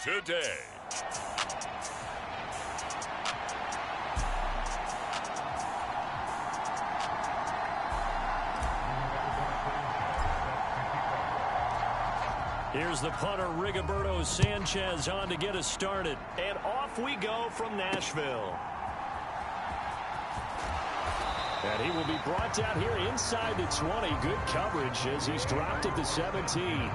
today. Here's the punter, Rigoberto Sanchez, on to get us started. And off we go from Nashville. And he will be brought down here inside the 20. Good coverage as he's dropped at the 17.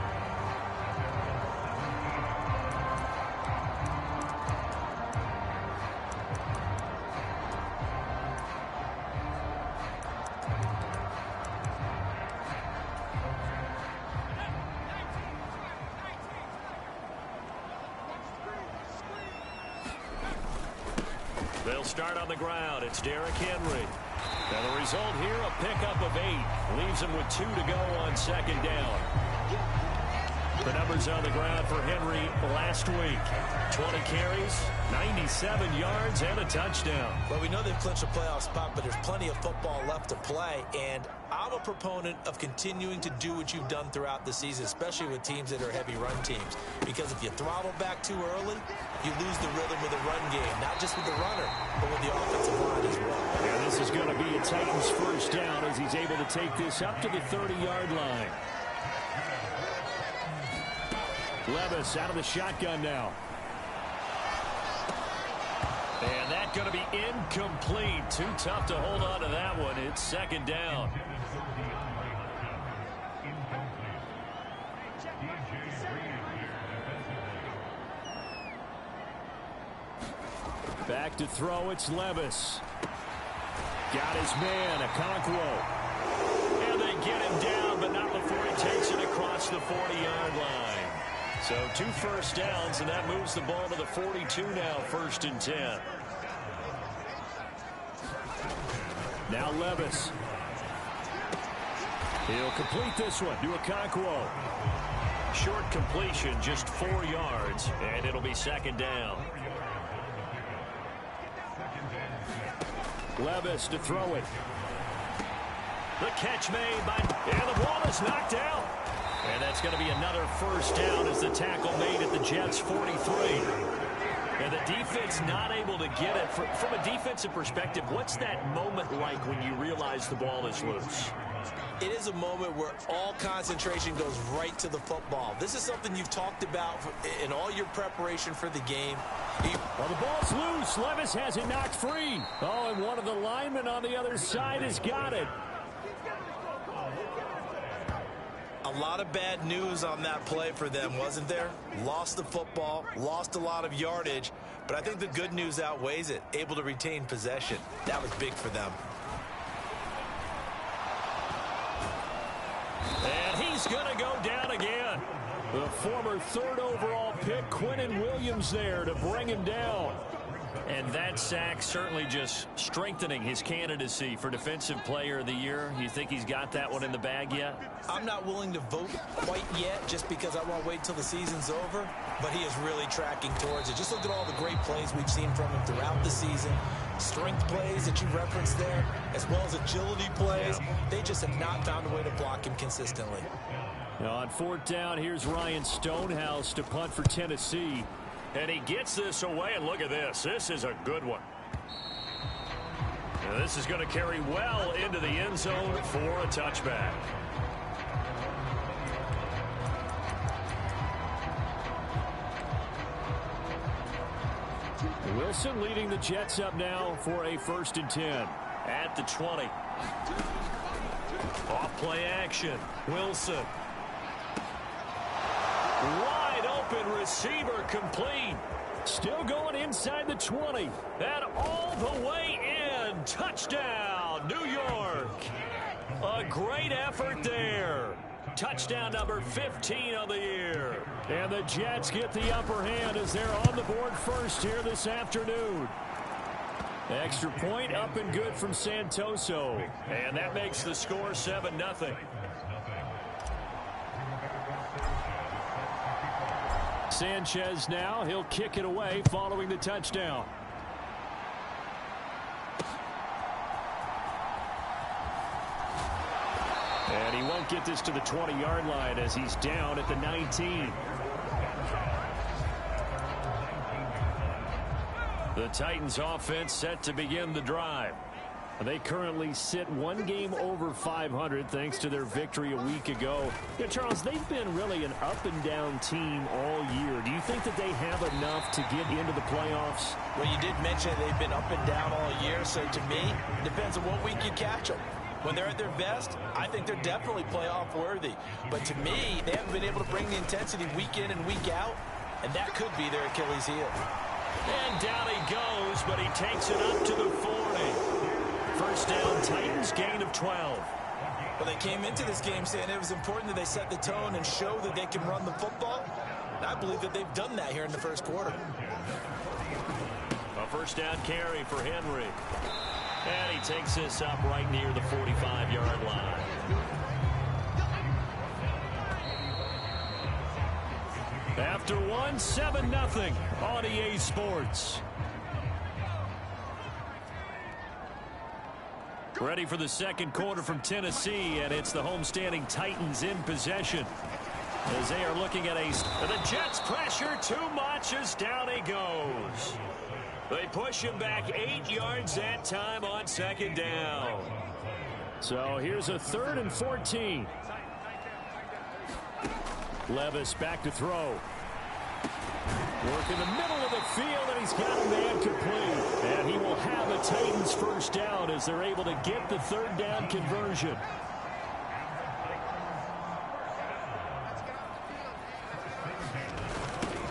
They'll start on the ground. It's Derrick Henry. And the result here, a pickup of 8. Leaves him with 2 to go on second down. The numbers on the ground for Henry last week. 20 carries, 97 yards, and a touchdown. Well, we know they've clinched a playoff spot, but there's plenty of football left to play. And I'm a proponent of continuing to do what you've done throughout the season, especially with teams that are heavy run teams. Because if you throttle back too early, you lose the rhythm of the run game, not just with the runner, but with the offensive line as well. Yeah, this is going to be a Titans first down as he's able to take this up to the 30-yard line. Levis out of the shotgun now. And that's going to be incomplete. Too tough to hold on to that one. It's second down. Back to throw, it's Levis. Got his man, Okonkwo. And they get him down, but not before he takes it across the 40-yard line. So 2 first downs, and that moves the ball to the 42 now, 1st and 10. Now Levis. He'll complete this one to Okonkwo. Short completion, just 4 yards, and it'll be second down. Levis to throw it. The catch made by, and the ball is knocked out. And that's going to be another first down as the tackle made at the Jets' 43. And the defense not able to get it. From a defensive perspective, what's that moment like when you realize the ball is loose? It is a moment where all concentration goes right to the football. This is something you've talked about in all your preparation for the game. Well, the ball's loose. Levis has it knocked free. Oh, and one of the linemen on the other side has got it. A lot of bad news on that play for them, wasn't there? Lost the football, lost a lot of yardage, but I think the good news outweighs it. Able to retain possession. That was big for them. And he's going to go down again. The former 3rd overall pick, Quinnen Williams, there to bring him down. And that sack certainly just strengthening his candidacy for Defensive Player of the Year. You think he's got that one in the bag yet? I'm not willing to vote quite yet just because I want to wait till the season's over. But he is really tracking towards it. Just look at all the great plays we've seen from him throughout the season. Strength plays that you referenced there, as well as agility plays. They just have not found a way to block him consistently. Now on 4th down, here's Ryan Stonehouse to punt for Tennessee. And he gets this away, and look at this. This is a good one. Now this is going to carry well into the end zone for a touchback. Wilson leading the Jets up now for a 1st and 10 at the 20. Off play action. Wilson. Wide open receiver complete. Still going inside the 20. And all the way in. Touchdown, New York. A great effort there. Touchdown number 15 of the year. And the Jets get the upper hand as they're on the board first here this afternoon. Extra point up and good from Santoso. And that makes the score 7-0. Sanchez now, he'll kick it away following the touchdown. And he won't get this to the 20-yard line as he's down at the 19. The Titans offense set to begin the drive. They currently sit one game over 500 thanks to their victory a week ago. Yeah, Charles, they've been really an up-and-down team all year. Do you think that they have enough to get into the playoffs? Well, you did mention they've been up and down all year, so to me, it depends on what week you catch them. When they're at their best, I think they're definitely playoff worthy. But to me, they haven't been able to bring the intensity week in and week out, and that could be their Achilles heel. And down he goes, but he takes it up to the 40. First down, Titans, gain of 12. Well, they came into this game saying it was important that they set the tone and show that they can run the football. And I believe that they've done that here in the first quarter. A first down carry for Henry. And he takes this up right near the 45-yard line. After one, 7-0 on EA Sports. Ready for the second quarter from Tennessee, and it's the homestanding Titans in possession. As they are looking at the Jets pressure too much as down he goes. They push him back 8 yards that time on second down. So here's a 3rd and 14. Levis back to throw. Work in the middle of the field, and he's got a man complete. And he will have a Titans first down as they're able to get the third down conversion.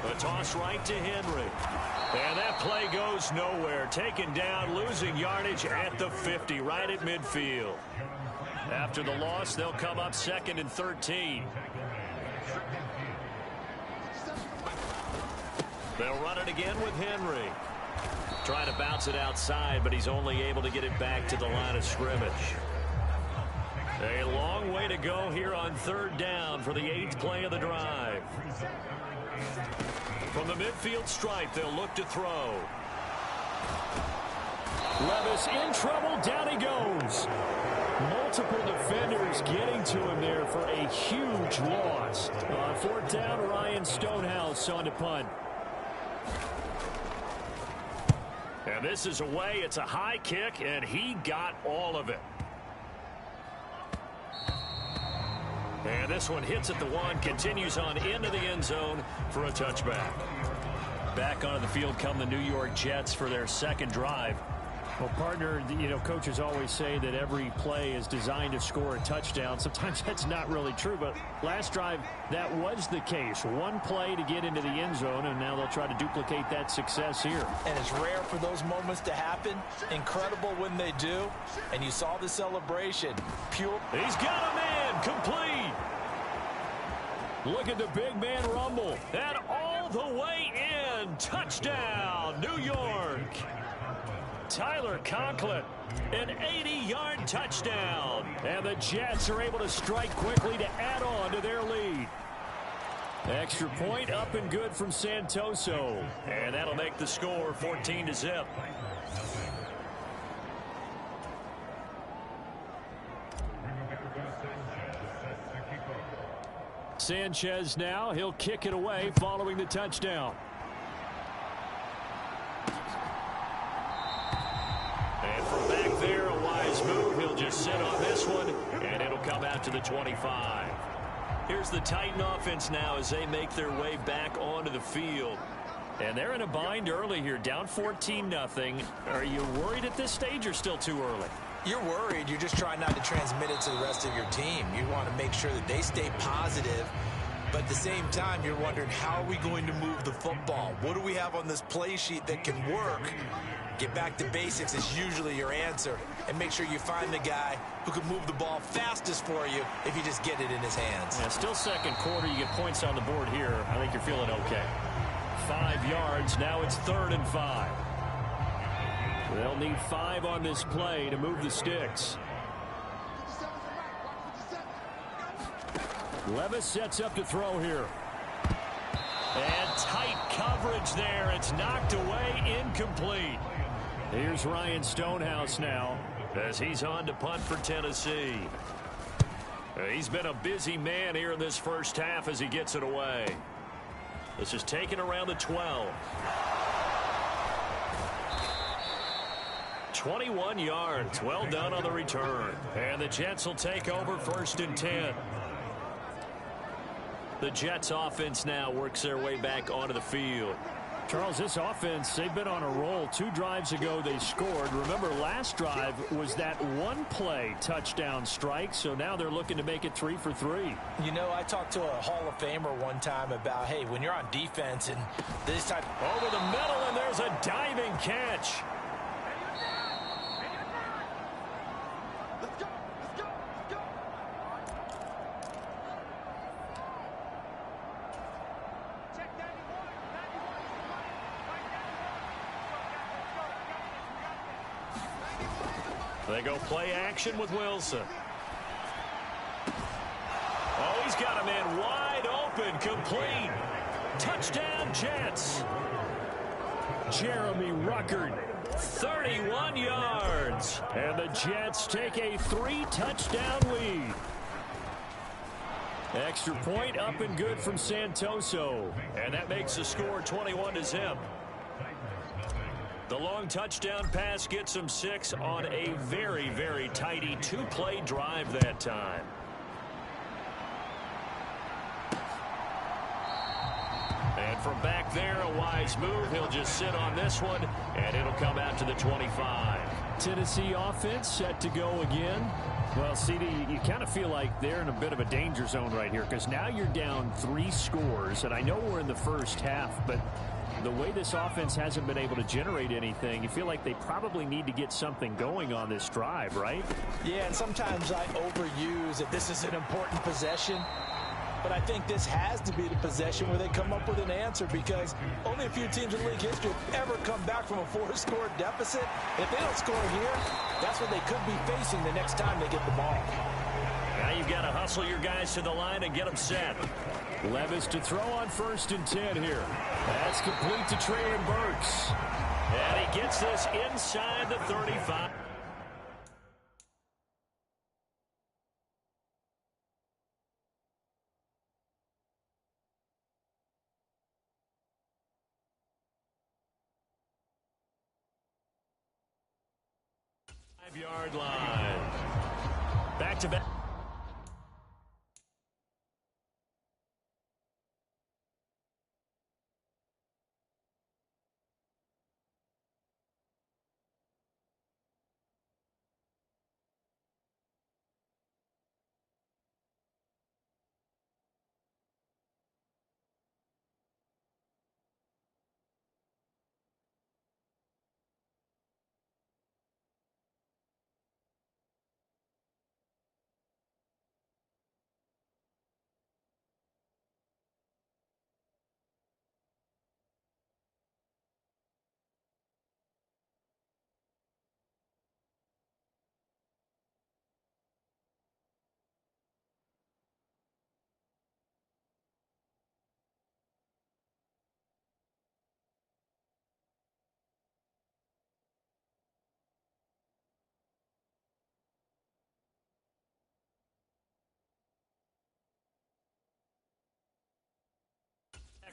A toss right to Henry. And that play goes nowhere. Taken down, losing yardage at the 50, right at midfield. After the loss, they'll come up 2nd and 13. They'll run it again with Henry. Trying to bounce it outside, but he's only able to get it back to the line of scrimmage. A long way to go here on 3rd down for the 8th play of the drive. From the midfield stripe, they'll look to throw. Levis in trouble. Down he goes. Multiple defenders getting to him there for a huge loss. On 4th down, Ryan Stonehouse on to punt. And this is away. It's a high kick, and he got all of it. And this one hits at the 1, continues on into the end zone for a touchback. Back onto the field come the New York Jets for their second drive. Well, partner, you know, coaches always say that every play is designed to score a touchdown. Sometimes that's not really true, but last drive, that was the case. One play to get into the end zone, and now they'll try to duplicate that success here. And it's rare for those moments to happen. Incredible when they do. And you saw the celebration. Pure. He's got a man complete. Look at the big man rumble. And all the way in. Touchdown, New York. Tyler Conklin, an 80-yard touchdown. And the Jets are able to strike quickly to add on to their lead. Extra point up and good from Santoso. And that'll make the score 14-0. Sanchez now, he'll kick it away following the touchdown. And from back there, a wise move. He'll just sit on this one, and it'll come out to the 25. Here's the Titan offense now as they make their way back onto the field. And they're in a bind early here, down 14-0. Are you worried at this stage or still too early? You're worried. You're just trying not to transmit it to the rest of your team. You want to make sure that they stay positive. But at the same time, you're wondering, how are we going to move the football? What do we have on this play sheet that can work? Get back to basics is usually your answer. And make sure you find the guy who can move the ball fastest for you if you just get it in his hands. Yeah, still second quarter. You get points on the board here. I think you're feeling okay. 5 yards. Now it's 3rd and 5. They'll need 5 on this play to move the sticks. Levis sets up to throw here. And tight coverage there. It's knocked away, incomplete. Here's Ryan Stonehouse now as he's on to punt for Tennessee. He's been a busy man here in this first half as he gets it away. This is taken around the 12. 21 yards. Well done on the return. And the Jets will take over 1st and 10. The Jets offense now works their way back onto the field. Charles, this offense, they've been on a roll. 2 drives ago they scored. Remember, last drive was that one-play touchdown strike, so now they're looking to make it 3 for 3. You know, I talked to a Hall of Famer one time about, hey, when you're on defense and this type... Over the middle, and there's a diving catch. They go play action with Wilson. Oh, he's got a man wide open, complete. Touchdown, Jets. Jeremy Ruckert, 31 yards. and the Jets take a 3-touchdown lead. Extra point up and good from Santoso. And that makes the score 21-0. The long touchdown pass gets them 6 on a very, very tidy 2-play drive that time. And from back there, a wise move. He'll just sit on this one, and it'll come out to the 25. Tennessee offense set to go again. Well, CD, you kind of feel like they're in a bit of a danger zone right here because now you're down 3 scores, and I know we're in the first half, but the way this offense hasn't been able to generate anything, you feel like they probably need to get something going on this drive, right? Yeah, and sometimes I overuse that this is an important possession. But I think this has to be the possession where they come up with an answer because only a few teams in league history have ever come back from a 4-score deficit. If they don't score here, that's what they could be facing the next time they get the ball. Now you've got to hustle your guys to the line and get them set. Levis to throw on 1st and 10 here. That's complete to Treylon Burks. And he gets this inside the 35. Yard line. Back to back.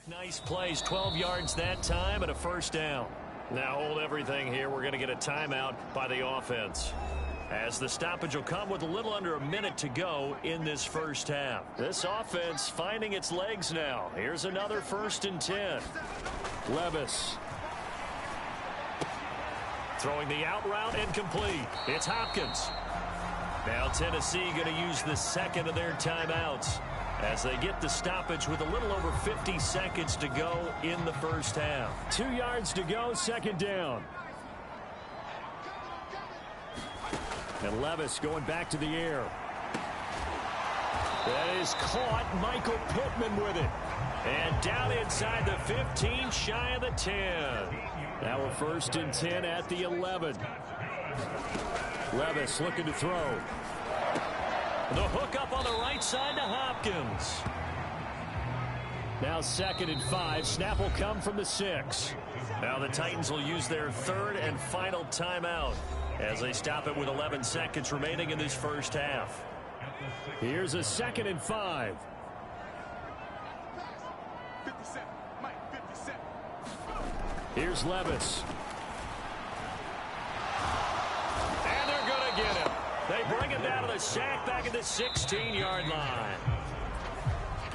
Nice plays, 12 yards that time and a 1st down. Now hold everything here. We're going to get a timeout by the offense, as the stoppage will come with a little under a minute to go in this 1st half. This offense finding its legs now. Here's another 1st and 10. Levis. Throwing the out route and complete. It's Hopkins. Now Tennessee going to use the 2nd of their timeouts as they get the stoppage with a little over 50 seconds to go in the 1st half. 2 yards to go, 2nd down. And Levis going back to the air. That is caught. Michael Pittman with it. And down inside the 15, shy of the 10. Now we're 1st and 10 at the 11. Levis looking to throw. The hook up on the right side to Hopkins. Now 2nd and 5. Snap will come from the 6. Now the Titans will use their 3rd and final timeout as they stop it with 11 seconds remaining in this 1st half. Here's a 2nd and 5. Here's Levis. They bring it down to the sack back at the 16-yard line.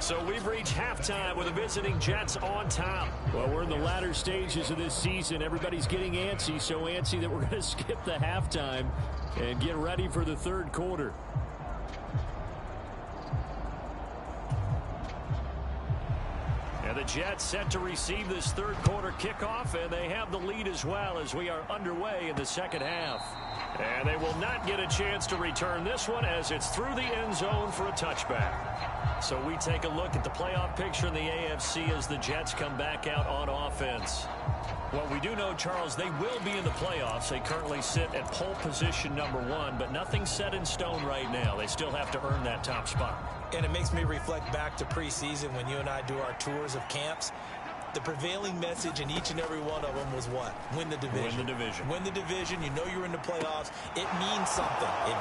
So we've reached halftime with the visiting Jets on top. Well, we're in the latter stages of this season. Everybody's getting antsy, so antsy that we're going to skip the halftime and get ready for the third quarter. And the Jets set to receive this third quarter kickoff, and they have the lead as well as we are underway in the second half. And they will not get a chance to return this one as it's through the end zone for a touchback. So we take a look at the playoff picture in the AFC as the Jets come back out on offense. Well, we do know, Charles, they will be in the playoffs. They currently sit at pole position #1, but nothing's set in stone right now. They still have to earn that top spot. And it makes me reflect back to preseason when you and I do our tours of camps. The prevailing message in each and every one of them was what? Win the division. Win the division. Win the division. You know you're in the playoffs. It means something. It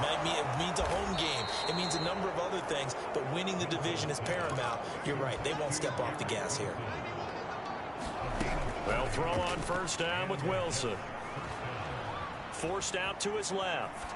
means a home game. It means a number of other things, but winning the division is paramount. You're right. They won't step off the gas here. Well, throw on first down with Wilson. Forced out to his left.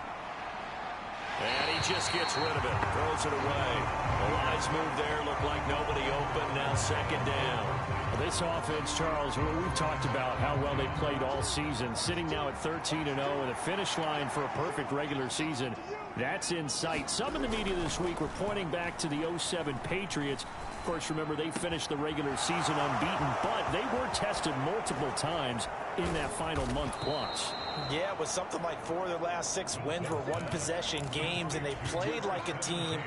And he just gets rid of it. Throws it away. The lines move there. Look like nobody open. Now second down. Well, this offense, Charles, we've talked about how well they played all season. Sitting now at 13-0 with a finish line for a perfect regular season. That's in sight. Some in the media this week were pointing back to the 07 Patriots. Of course, remember, they finished the regular season unbeaten, but they were tested multiple times in that final month plus. Yeah, it was something like 4 of their last 6 wins were one-possession games, and they played like a team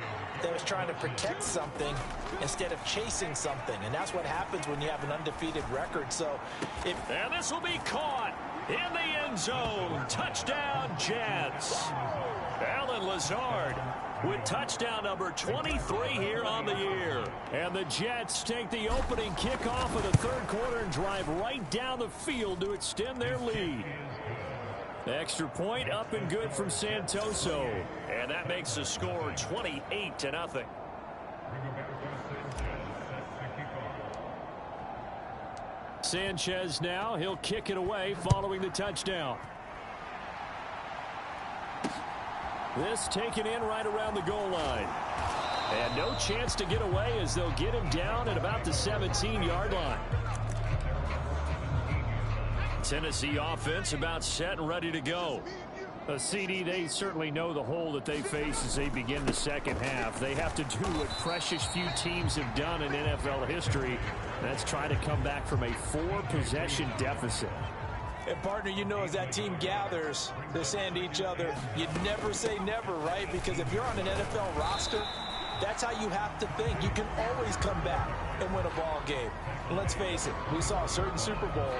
that was trying to protect something instead of chasing something. And that's what happens when you have an undefeated record. So, and this will be caught in the end zone. Touchdown, Jets. Allen Lazard with touchdown number 23 here on the year. And the Jets take the opening kickoff of the third quarter and drive right down the field to extend their lead. The extra point up and good from Santoso. And that makes the score 28-0. Sanchez now. He'll kick it away following the touchdown. This taken in right around the goal line. And no chance to get away as they'll get him down at about the 17-yard line. Tennessee offense about set and ready to go. CD, they certainly know the hole that they face as they begin the second half. They have to do what precious few teams have done in NFL history. That's try to come back from a 4-possession deficit. And, partner, you know, as that team gathers, they're saying to each other, you never say never, right? Because if you're on an NFL roster, that's how you have to think. You can always come back and win a ball game. And let's face it, we saw a certain Super Bowl,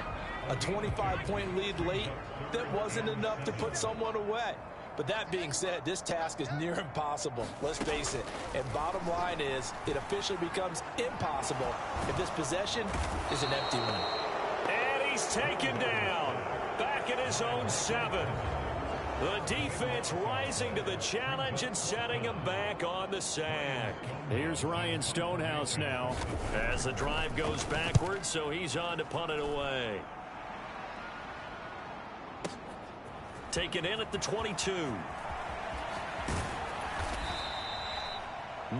a 25-point lead late that wasn't enough to put someone away. But that being said, this task is near impossible. Let's face it. And bottom line is, it officially becomes impossible if this possession is an empty one. And he's taken down back at his own 7. The defense rising to the challenge and setting him back on the sack. Here's Ryan Stonehouse now. As the drive goes backwards, so he's on to punt it away. Taken in at the 22.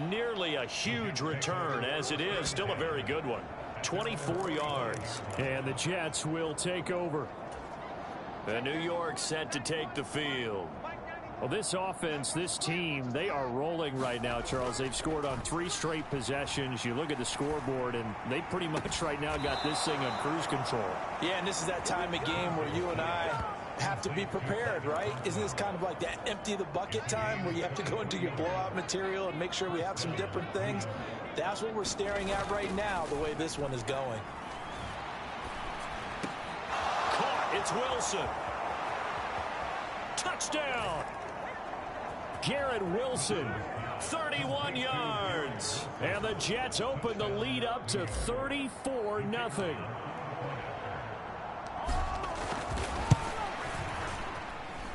Nearly a huge return, as it is still a very good one. 24 yards. And the Jets will take over. And New York set to take the field. Well, this offense, this team, they are rolling right now, Charles. They've scored on 3 straight possessions. You look at the scoreboard, and they pretty much right now got this thing on cruise control. Yeah, and this is that time of game where you and I have to be prepared, right? Isn't this kind of like that empty the bucket time where you have to go into your blowout material and make sure we have some different things? That's what we're staring at right now, the way this one is going. Caught. It's Wilson. Touchdown. Garrett Wilson, 31 yards. And the Jets open the lead up to 34-0.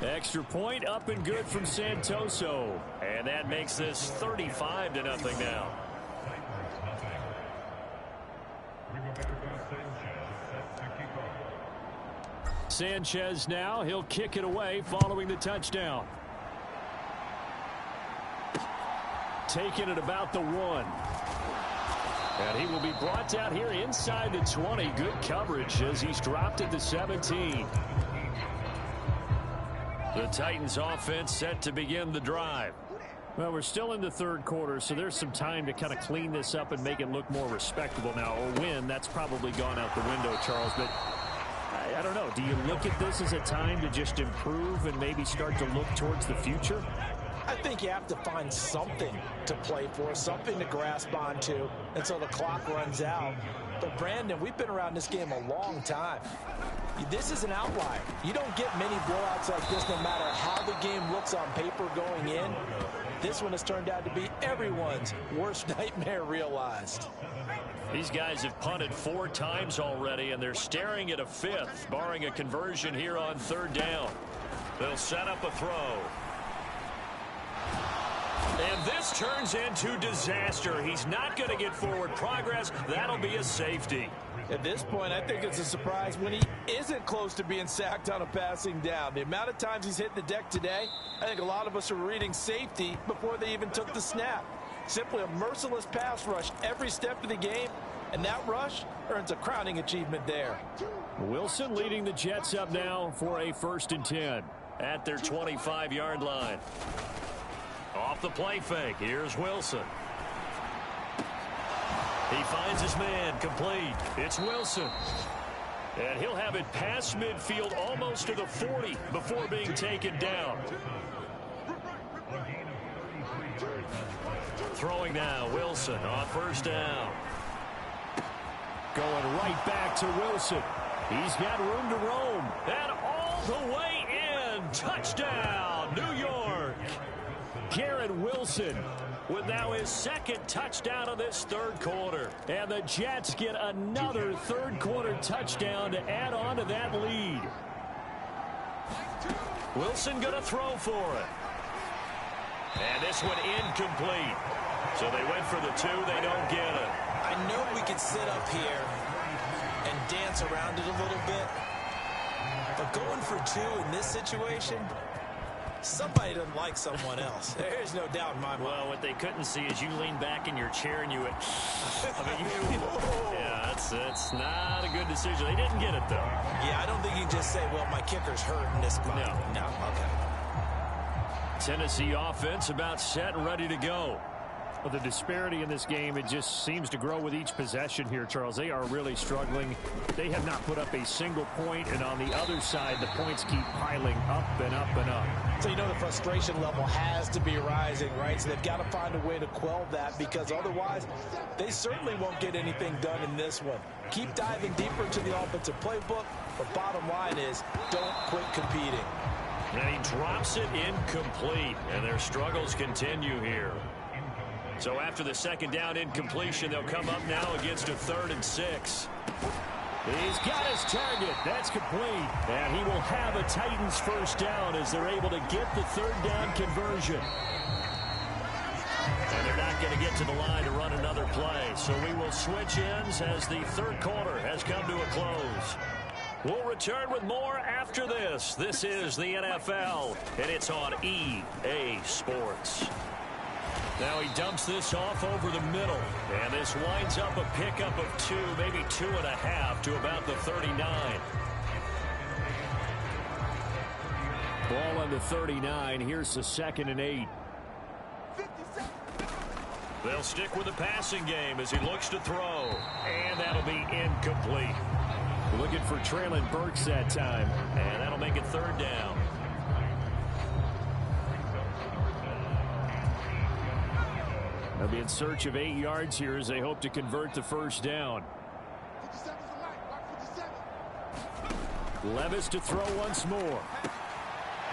Extra point up and good from Santoso. And that makes this 35-0 now. Sanchez now. He'll kick it away following the touchdown. taken at about the 1. And he will be brought down here inside the 20. Good coverage as he's dropped at the 17. The Titans offense set to begin the drive. Well, we're still in the third quarter, so there's some time to kind of clean this up and make it look more respectable. Now, a win, that's probably gone out the window, Charles, but I don't know. Do you look at this as a time to just improve and maybe start to look towards the future? I think you have to find something to play for, something to grasp onto until the clock runs out. But, Brandon, we've been around this game a long time. This is an outlier. You don't get many blowouts like this no matter how the game looks on paper going in. This one has turned out to be everyone's worst nightmare realized. These guys have punted 4 times already, and they're staring at a 5th, barring a conversion here on 3rd down. They'll set up a throw. And this turns into disaster. He's not going to get forward progress. That'll be a safety. At this point, I think it's a surprise when he isn't close to being sacked on a passing down. The amount of times he's hit the deck today, I think a lot of us are reading safety before they even took the snap. Simply a merciless pass rush every step of the game, and that rush earns a crowning achievement there. Wilson leading the Jets up now for a 1st and 10. At their 25-yard line. Off the play fake. Here's Wilson. He finds his man complete. It's Wilson. And he'll have it past midfield almost to the 40 before being taken down. Throwing now, Wilson on 1st down. Going right back to Wilson. He's got room to roam. And all the way in. Touchdown, New York. Garrett Wilson with now his 2nd touchdown of this 3rd quarter. And the Jets get another 3rd quarter touchdown to add on to that lead. Wilson going to throw for it. And this one incomplete. So they went for the 2. They don't get it. I know we could sit up here and dance around it a little bit. But going for 2 in this situation, somebody doesn't like someone else. There's no doubt in my mind. Well, what they couldn't see is you lean back in your chair and you went, yeah, that's not a good decision. They didn't get it, though. Yeah, I don't think you can just say, well, my kicker's hurt in this spot. No, okay. Tennessee offense about set and ready to go. Well, the disparity in this game, it just seems to grow with each possession here, Charles. They are really struggling. They have not put up a single point, and on the other side, the points keep piling up and up and up. So you know the frustration level has to be rising, right? So they've got to find a way to quell that, because otherwise they certainly won't get anything done in this one. Keep diving deeper into the offensive playbook, but bottom line is don't quit competing. And he drops it incomplete, and their struggles continue here. So after the 2nd down incompletion, they'll come up now against a 3rd and 6. He's got his target. That's complete. And he will have a Titans 1st down as they're able to get the 3rd down conversion. And they're not going to get to the line to run another play. So we will switch ends as the 3rd quarter has come to a close. We'll return with more after this. This is the NFL, and it's on EA Sports. Now he dumps this off over the middle, and this winds up a pickup of 2, maybe 2.5 to about the 39. Ball on the 39. Here's the 2nd and 8. They'll stick with the passing game as he looks to throw, and that'll be incomplete. Looking for Traylon Burks that time, and that'll make it 3rd down. They'll be in search of 8 yards here as they hope to convert the 1st down. Levis to throw once more.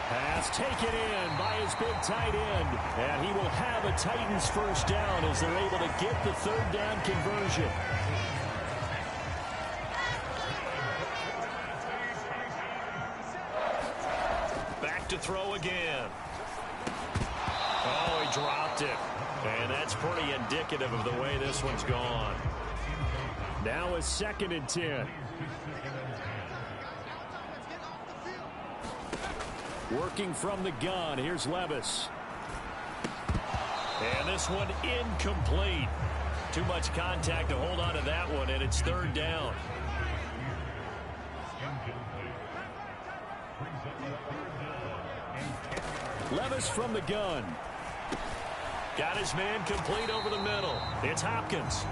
Pass taken in by his big tight end. And he will have a Titans 1st down as they're able to get the 3rd down conversion. Back to throw again. Oh, he dropped it. And that's pretty indicative of the way this one's gone. Now a 2nd and 10. Working from the gun. Here's Levis. And this this one incomplete. Too much contact to hold on to that one, and it's third down. Levis from the gun. Got his man complete over the middle. It's Hopkins.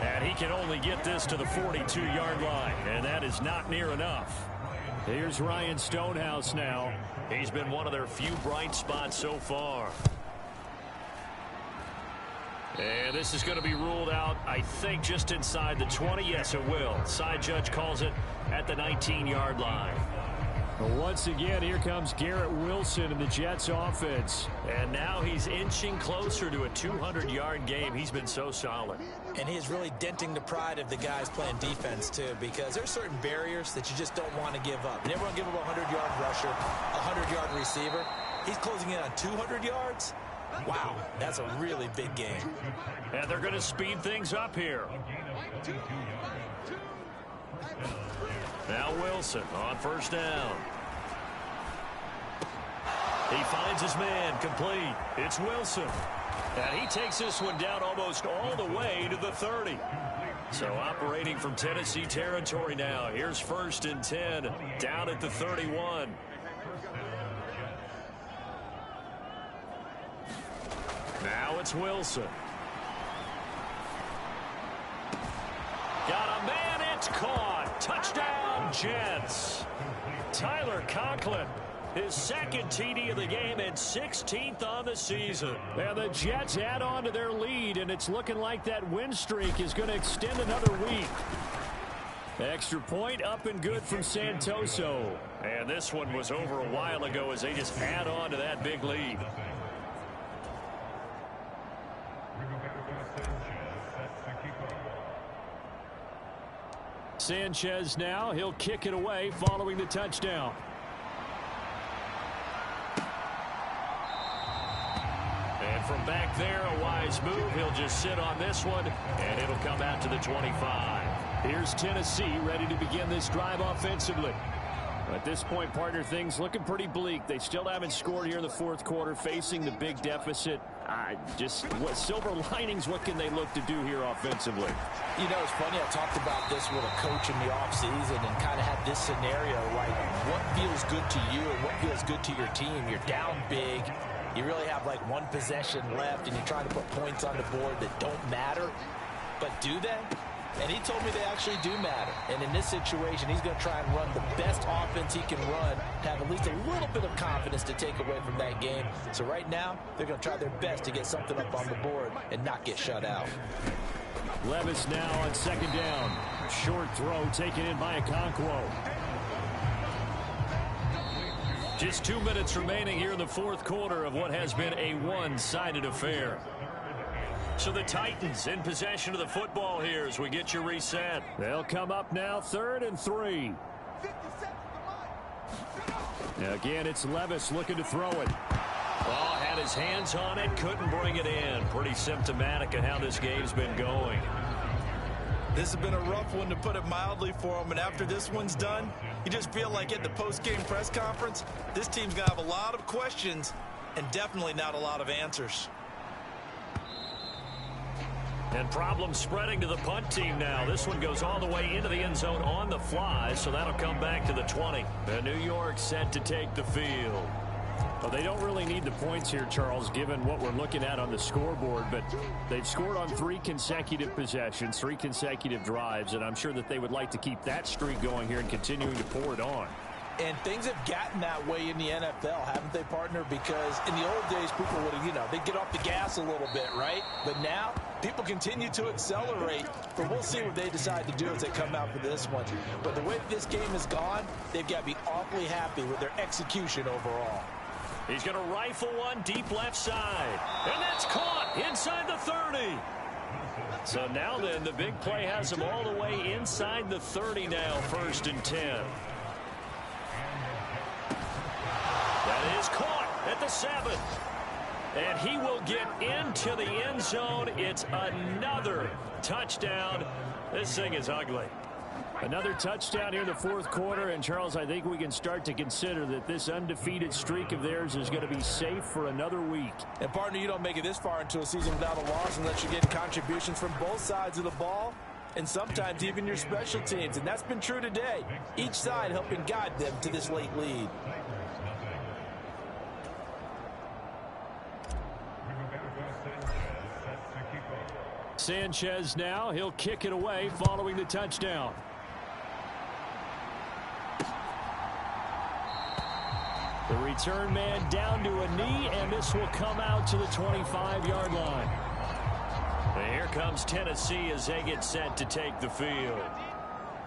And he can only get this to the 42-yard line, and that is not near enough. Here's Ryan Stonehouse now. He's been one of their few bright spots so far. And this is going to be ruled out, I think, just inside the 20. Yes, it will. Side judge calls it at the 19-yard line. Well, once again, here comes Garrett Wilson in the Jets offense. And now he's inching closer to a 200-yard game. He's been so solid. And he is really denting the pride of the guys playing defense, too, because there's certain barriers that you just don't want to give up. You never want to give up a 100-yard rusher, a 100-yard receiver. He's closing in on 200 yards. Wow, that's a really big game. And they're going to speed things up here. Now Wilson on first down. He finds his man complete. It's Wilson. And he takes this one down almost all the way to the 30. So operating from Tennessee territory now. Here's first and 10 down at the 31. Now it's Wilson. Got a man, it's caught. Touchdown, Jets. Tyler Conklin, his second TD of the game and 16th on the season. And the Jets add on to their lead, and it's looking like that win streak is going to extend another week. Extra point up and good from Santoso. And this one was over a while ago as they just add on to that big lead. Sanchez now, he'll kick it away following the touchdown. And from back there, a wise move. He'll just sit on this one, and it'll come out to the 25. Here's Tennessee ready to begin this drive offensively. At this point, partner, things looking pretty bleak. They still haven't scored here in the fourth quarter, facing the big deficit. Just what silver linings, what can they look to do here offensively? You know, it's funny, I talked about this with a coach in the offseason and kind of had this scenario, like what feels good to you and what feels good to your team. You're down big. You really have like one possession left, and you're trying to put points on the board that don't matter. But do they? And he told me they actually do matter. And in this situation, he's going to try and run the best offense he can run, have at least a little bit of confidence to take away from that game. So right now, they're going to try their best to get something up on the board and not get shut out. Levis now on second down. Short throw taken in by Okonkwo. Just 2 minutes remaining here in the fourth quarter of what has been a one-sided affair. So the Titans in possession of the football here as we get you reset. They'll come up now, 3rd and 3. Again, it's Levis looking to throw it. Oh, had his hands on it, couldn't bring it in. Pretty symptomatic of how this game's been going. This has been a rough one, to put it mildly, for him. And after this one's done, you just feel like at the post-game press conference, this team's going to have a lot of questions and definitely not a lot of answers. And problems spreading to the punt team now. This one goes all the way into the end zone on the fly, so that'll come back to the 20. The New York set to take the field. Well, they don't really need the points here, Charles, given what we're looking at on the scoreboard, but they've scored on 3 consecutive possessions, 3 consecutive drives, and I'm sure that they would like to keep that streak going here and continuing to pour it on. And things have gotten that way in the NFL, haven't they, partner? Because in the old days, people would have, they'd get off the gas a little bit, right? But now, people continue to accelerate. But we'll see what they decide to do as they come out for this one. But the way this game has gone, they've got to be awfully happy with their execution overall. He's going to rifle one deep left side. And that's caught inside the 30. So now then, the big play has him all the way inside the 30 now, 1st and 10. That is caught at the 7. And he will get into the end zone. It's another touchdown. This thing is ugly. Another touchdown here in the fourth quarter. And, Charles, I think we can start to consider that this undefeated streak of theirs is going to be safe for another week. And, partner, you don't make it this far into a season without a loss unless you're getting contributions from both sides of the ball and sometimes even your special teams. And that's been true today. Each side helping guide them to this late lead. Sanchez now. He'll kick it away following the touchdown. The return man down to a knee, and this will come out to the 25-yard line. And here comes Tennessee as they get set to take the field.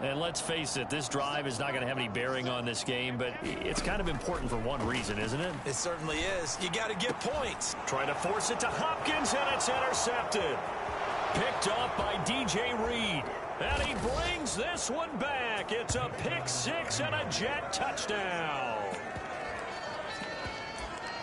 And let's face it, this drive is not going to have any bearing on this game, but it's kind of important for one reason, isn't it? It certainly is. You got to get points. Trying to force it to Hopkins, and it's intercepted. Picked off by DJ Reed. And he brings this one back. It's a pick six and a Jet touchdown.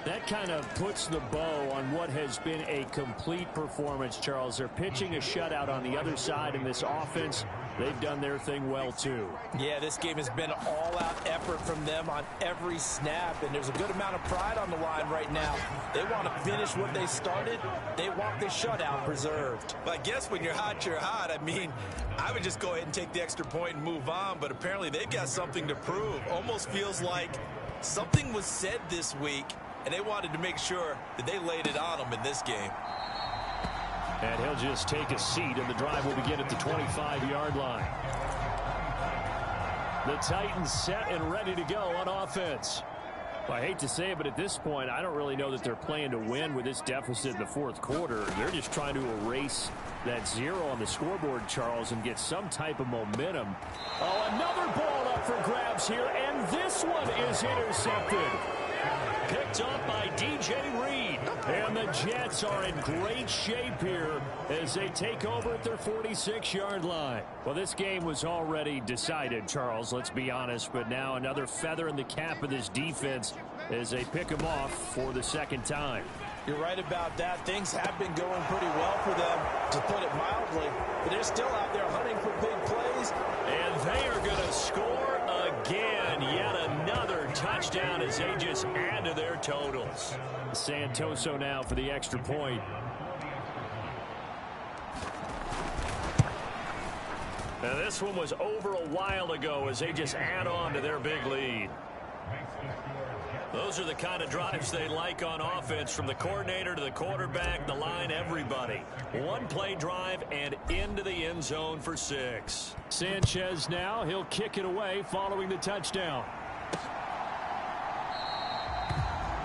That kind of puts the bow on what has been a complete performance, Charles. They're pitching a shutout on the other side in this offense. They've done their thing well, too. Yeah, this game has been an all-out effort from them on every snap, and there's a good amount of pride on the line right now. They want to finish what they started. They want the shutout preserved. But I guess when you're hot, you're hot. I mean, I would just go ahead and take the extra point and move on, but apparently they've got something to prove. Almost feels like something was said this week, and they wanted to make sure that they laid it on them in this game. And he'll just take a seat, and the drive will begin at the 25-yard line. The Titans set and ready to go on offense. Well, I hate to say it, but at this point, I don't really know that they're playing to win with this deficit in the fourth quarter. They're just trying to erase that zero on the scoreboard, Charles, and get some type of momentum. Oh, another ball up for grabs here, and this one is intercepted. Picked up by DJ Reed. And the Jets are in great shape here as they take over at their 46-yard line. Well, this game was already decided, Charles, let's be honest. But now another feather in the cap of this defense as they pick them off for the second time. You're right about that. Things have been going pretty well for them, to put it mildly. But they're still out there hunting for big plays. And they are going to score again. Yet another touchdown as they just add to their totals. Santoso now for the extra point. Now this one was over a while ago as they just add on to their big lead. Those are the kind of drives they like on offense, from the coordinator to the quarterback, the line, everybody. One play drive and into the end zone for 6. Sanchez now. He'll kick it away following the touchdown.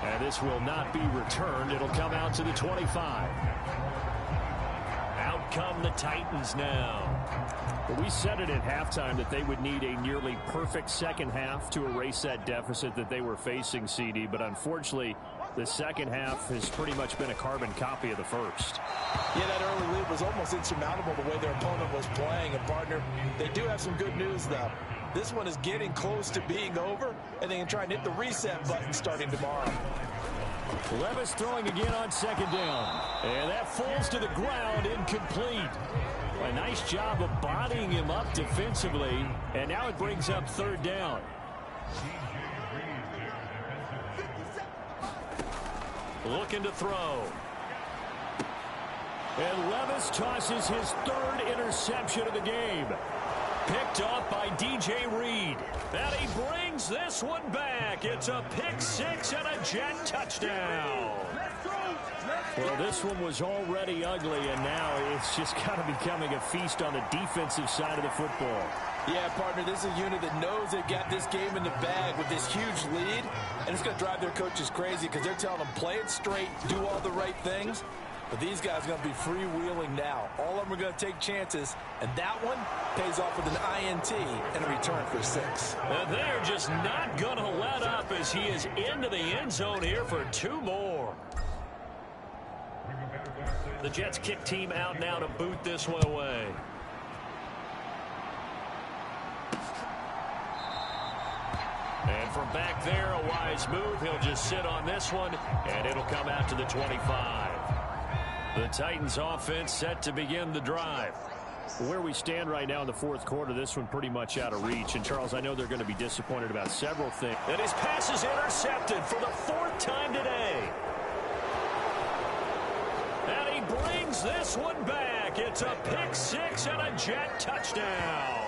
And this will not be returned. It'll come out to the 25. Out come the Titans now. Well, we said it at halftime that they would need a nearly perfect second half to erase that deficit that they were facing, CD. But unfortunately, the second half has pretty much been a carbon copy of the first. Yeah, that early lead was almost insurmountable the way their opponent was playing. And, partner, they do have some good news, though. This one is getting close to being over, and they can try and hit the reset button starting tomorrow. Levis throwing again on second down. And that falls to the ground, incomplete. A nice job of bodying him up defensively. And now it brings up third down. Looking to throw. And Levis tosses his third interception of the game. Picked off by DJ Reed. And he brings this one back. It's a pick 6 and a Jet touchdown. Well, this one was already ugly, and now it's just kind of becoming a feast on the defensive side of the football. Yeah, partner, this is a unit that knows they've got this game in the bag with this huge lead, and it's going to drive their coaches crazy because they're telling them play it straight, do all the right things. But these guys are going to be freewheeling now. All of them are going to take chances, and that one pays off with an INT and a return for 6. And they're just not going to let up as he is into the end zone here for 2 more. The Jets kick team out now to boot this one away. And from back there, a wise move. He'll just sit on this one, and it'll come out to the 25. The Titans offense set to begin the drive. Where we stand right now in the fourth quarter, this one pretty much out of reach. And, Charles, I know they're going to be disappointed about several things. And his pass is intercepted for the fourth time today. And he brings this one back. It's a pick six and a Jet touchdown.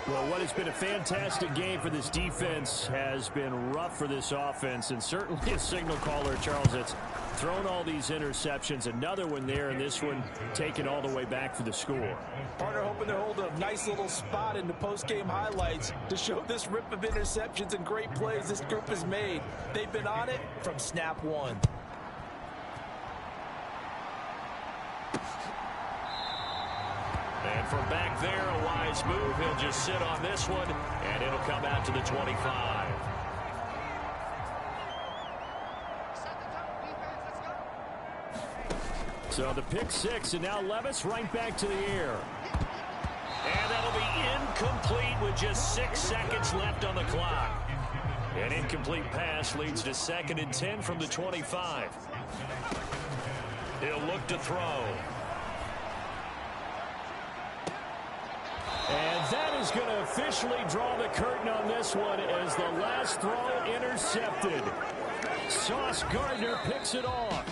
Well, what has been a fantastic game for this defense has been rough for this offense, and certainly a signal caller, Charles, that's thrown all these interceptions. Another one there, and this one taken all the way back for the score. Partner hoping to hold a nice little spot in the post-game highlights to show this rip of interceptions and great plays this group has made. They've been on it from snap one. And from back there, a wise move. He'll just sit on this one, and it'll come out to the 25. So the pick six, and now Levis right back to the air. And that'll be incomplete with just 6 seconds left on the clock. An incomplete pass leads to 2nd and 10 from the 25. He'll look to throw. And that is going to officially draw the curtain on this one as the last throw intercepted. Sauce Gardner picks it off.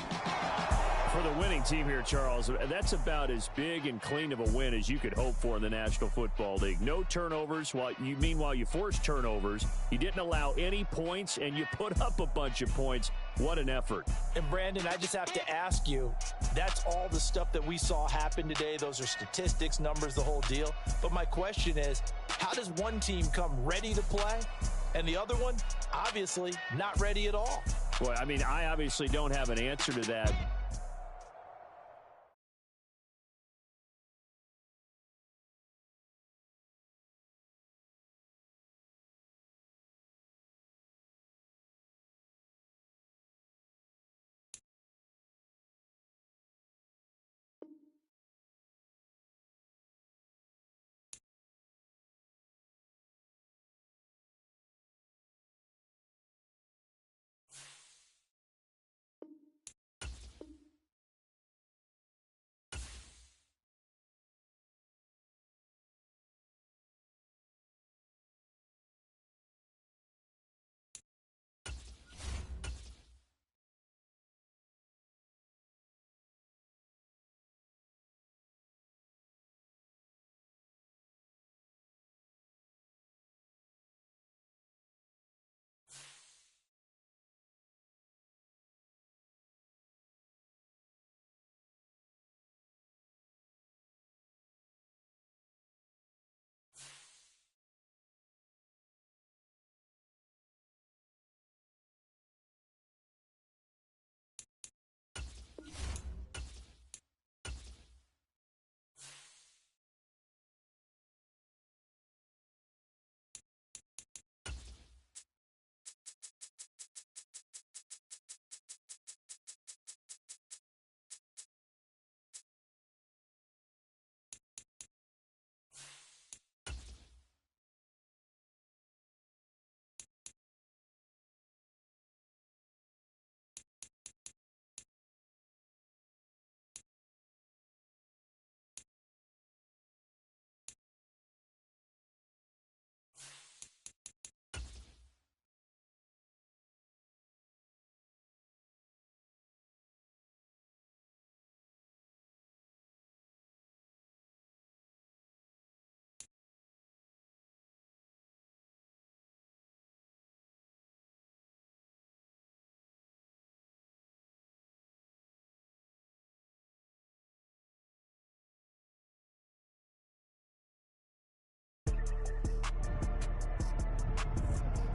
For the winning team here, Charles, that's about as big and clean of a win as you could hope for in the National Football League. No turnovers. Meanwhile, you forced turnovers. You didn't allow any points, and you put up a bunch of points. What an effort. And, Brandon, I just have to ask you, that's all the stuff that we saw happen today. Those are statistics, numbers, the whole deal. But my question is, how does one team come ready to play, and the other one, obviously, not ready at all? Boy, I mean, I obviously don't have an answer to that.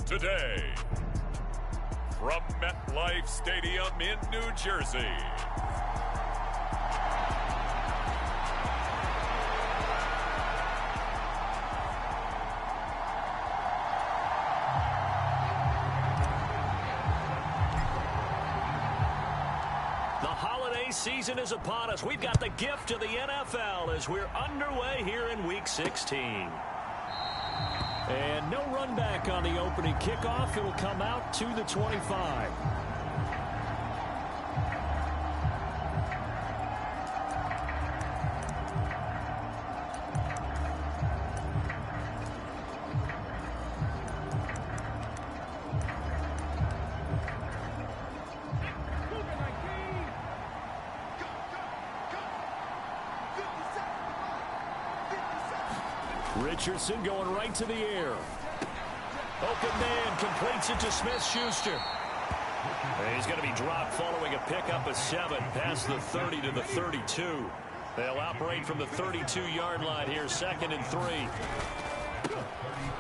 Today, from MetLife Stadium in New Jersey, the holiday season is upon us. We've got the gift of the NFL as we're underway here in Week 16. And no run back on the opening kickoff. It'll come out to the 25. Richardson going right to the air. Open man completes it to Smith-Schuster. He's going to be dropped following a pickup of 7 past the 30 to the 32. They'll operate from the 32-yard line here, 2nd and 3.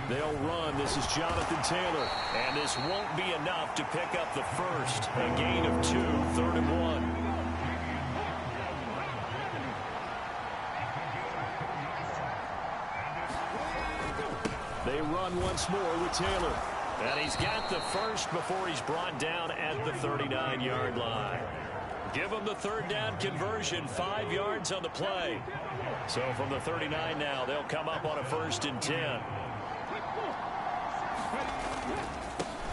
They'll run. This is Jonathan Taylor. And this won't be enough to pick up the first. A gain of 2, 3rd and 1. They run once more with Taylor. And he's got the first before he's brought down at the 39-yard line. Give him the 3rd down conversion, 5 yards on the play. So from the 39 now, they'll come up on a 1st and 10.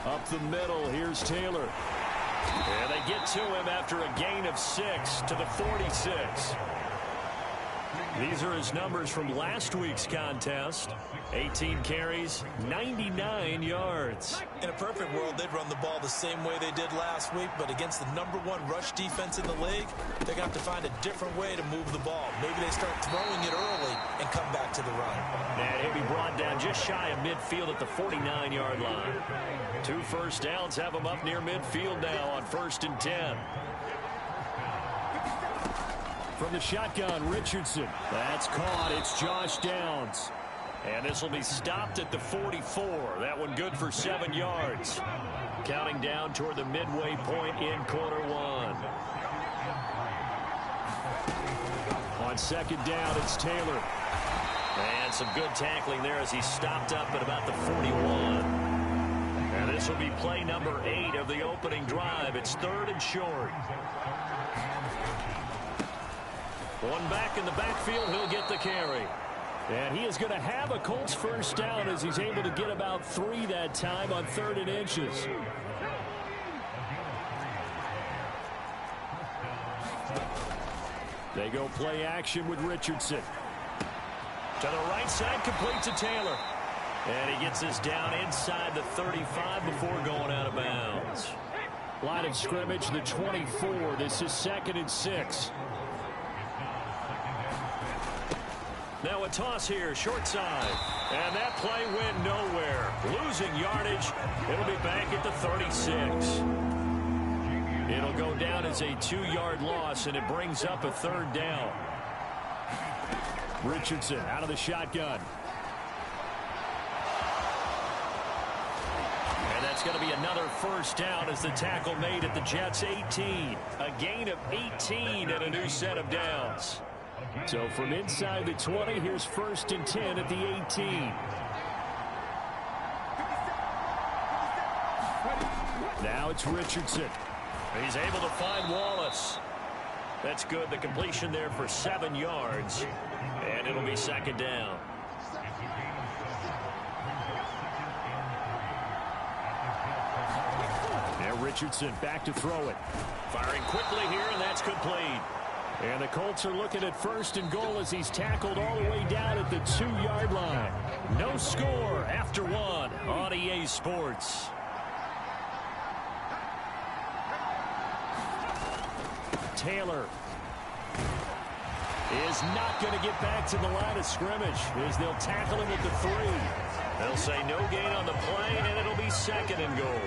Up the middle, here's Taylor. And they get to him after a gain of 6 to the 46. These are his numbers from last week's contest. 18 carries, 99 yards. In a perfect world, they'd run the ball the same way they did last week, but against the #1 rush defense in the league, they're going to have to find a different way to move the ball. Maybe they start throwing it early and come back to the run. And he'll be brought down just shy of midfield at the 49-yard line. 2 first downs have him up near midfield now on 1st and 10. From the shotgun, Richardson. That's caught. It's Josh Downs. And this will be stopped at the 44. That one good for 7 yards. Counting down toward the midway point in quarter 1. On 2nd down, it's Taylor. And some good tackling there as he stopped up at about the 41. And this will be play number 8 of the opening drive. It's 3rd and short. One back in the backfield, he'll get the carry. And he is going to have a Colts first down as he's able to get about 3 that time on 3rd and inches. They go play action with Richardson. To the right side, complete to Taylor. And he gets this down inside the 35 before going out of bounds. Line of scrimmage, the 24. This is 2nd and 6. Now a toss here, short side. And that play went nowhere. Losing yardage. It'll be back at the 36. It'll go down as a 2-yard loss, and it brings up a 3rd down. Richardson out of the shotgun. And that's going to be another first down as the tackle made at the Jets' 18. A gain of 18 and a new set of downs. So from inside the 20, here's 1st and 10 at the 18. Now it's Richardson. He's able to find Wallace. That's good. The completion there for 7 yards. And it'll be 2nd down. Now Richardson back to throw it. Firing quickly here, and that's complete. And the Colts are looking at 1st and goal as he's tackled all the way down at the 2-yard line. No score after 1 on EA Sports. Taylor is not going to get back to the line of scrimmage as they'll tackle him at the 3. They'll say no gain on the play, and it'll be 2nd and goal.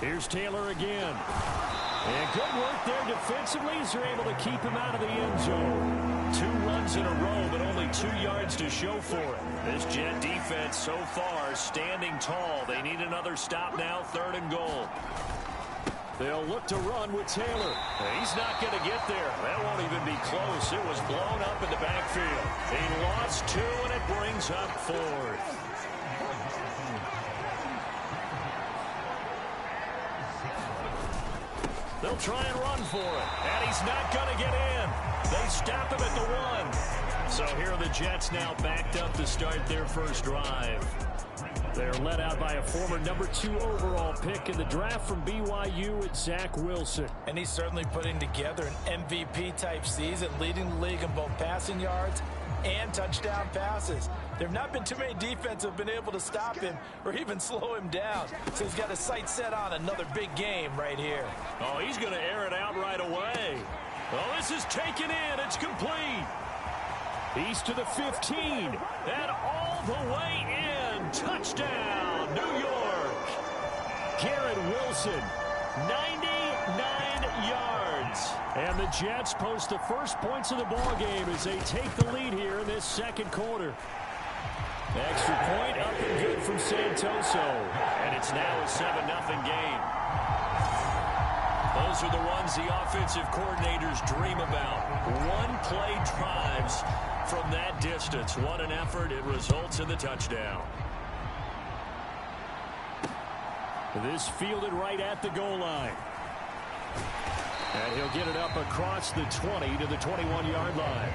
Here's Taylor again. And good work there defensively as they're able to keep him out of the end zone. 2 runs in a row, but only 2 yards to show for it. This Jet defense so far standing tall. They need another stop now, 3rd and goal. They'll look to run with Taylor. He's not going to get there. That won't even be close. It was blown up in the backfield. He lost 2, and it brings up 4th. They'll try and run for it. And he's not going to get in. They stop him at the 1. So here are the Jets now backed up to start their first drive. They're led out by a former #2 overall pick in the draft from BYU at Zach Wilson. And he's certainly putting together an MVP-type season, leading the league in both passing yards and touchdown passes. There have not been too many defenses have been able to stop him or even slow him down. So he's got his sights set on another big game right here. Oh, he's going to air it out right away. Oh, this is taken in. It's complete. He's to the 15. And all the way in. Touchdown, New York. Garrett Wilson, 99 yards. And the Jets post the first points of the ball game as they take the lead here in this second quarter. Extra point up and good from Santoso. And it's now a 7-0 game. Those are the ones the offensive coordinators dream about. One-play drives from that distance. What an effort. It results in the touchdown. This fielded right at the goal line. And he'll get it up across the 20 to the 21-yard line.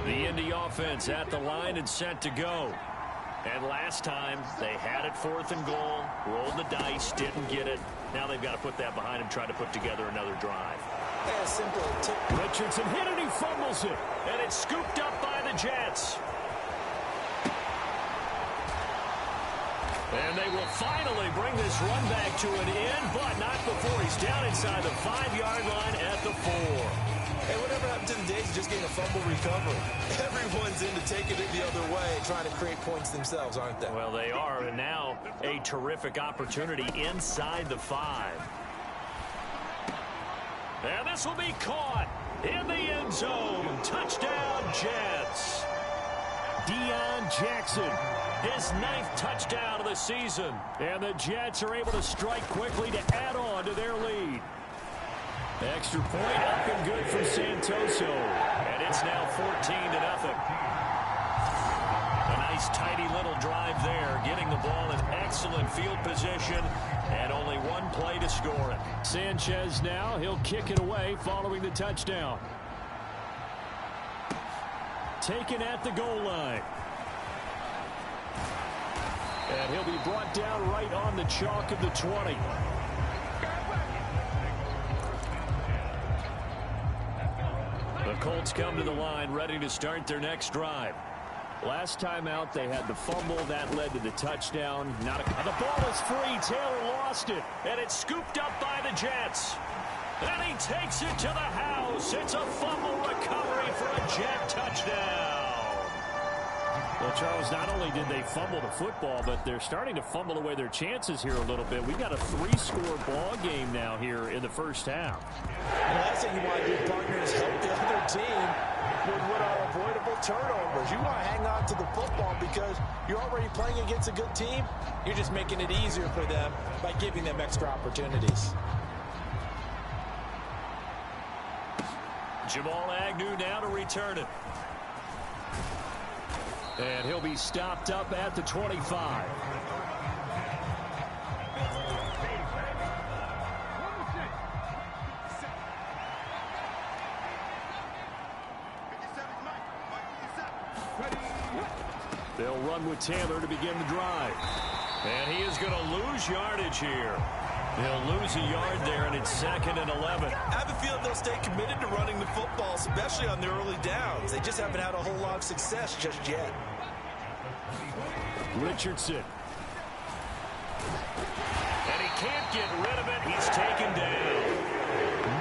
The Indy offense at the line and set to go. And last time they had it 4th and goal, rolled the dice, didn't get it. Now they've got to put that behind and try to put together another drive. Yeah, simple tip. Richardson hit it, he fumbles it. And it's scooped up by the Jets. And they will finally bring this run back to an end, but not before he's down inside the 5-yard line at the 4. Hey, whatever happened to the days of just getting a fumble recovery? Everyone's into taking it the other way, trying to create points themselves, aren't they? Well, they are, and now a terrific opportunity inside the 5. And this will be caught in the end zone. Touchdown, Jets. Deion Jackson, his 9th touchdown of the season. And the Jets are able to strike quickly to add on to their lead. Extra point up and good from Santoso. And it's now 14-0. A nice tidy little drive there, getting the ball in excellent field position, and only one play to score it. Sanchez now, he'll kick it away following the touchdown. Taken at the goal line. And he'll be brought down right on the chalk of the 20. The Colts come to the line, ready to start their next drive. Last time out, they had the fumble. That led to the touchdown. The ball is free. Taylor lost it. And it's scooped up by the Jets. And he takes it to the house. It's a fumble recovery for a Jet touchdown. Well, Charles, not only did they fumble the football, but they're starting to fumble away their chances here a little bit. We've got a 3-score ball game now here in the first half. And the last thing you want to do, partner, is help the other team with what are avoidable turnovers. You want to hang on to the football because you're already playing against a good team. You're just making it easier for them by giving them extra opportunities. Jamal Agnew now to return it. And he'll be stopped up at the 25. They'll run with Taylor to begin the drive. And he is going to lose yardage here. He'll lose a yard there, and it's 2nd and 11. I have a feeling they'll stay committed to running the football, especially on their early downs. They just haven't had a whole lot of success just yet. Richardson. And he can't get rid of it. He's taken down.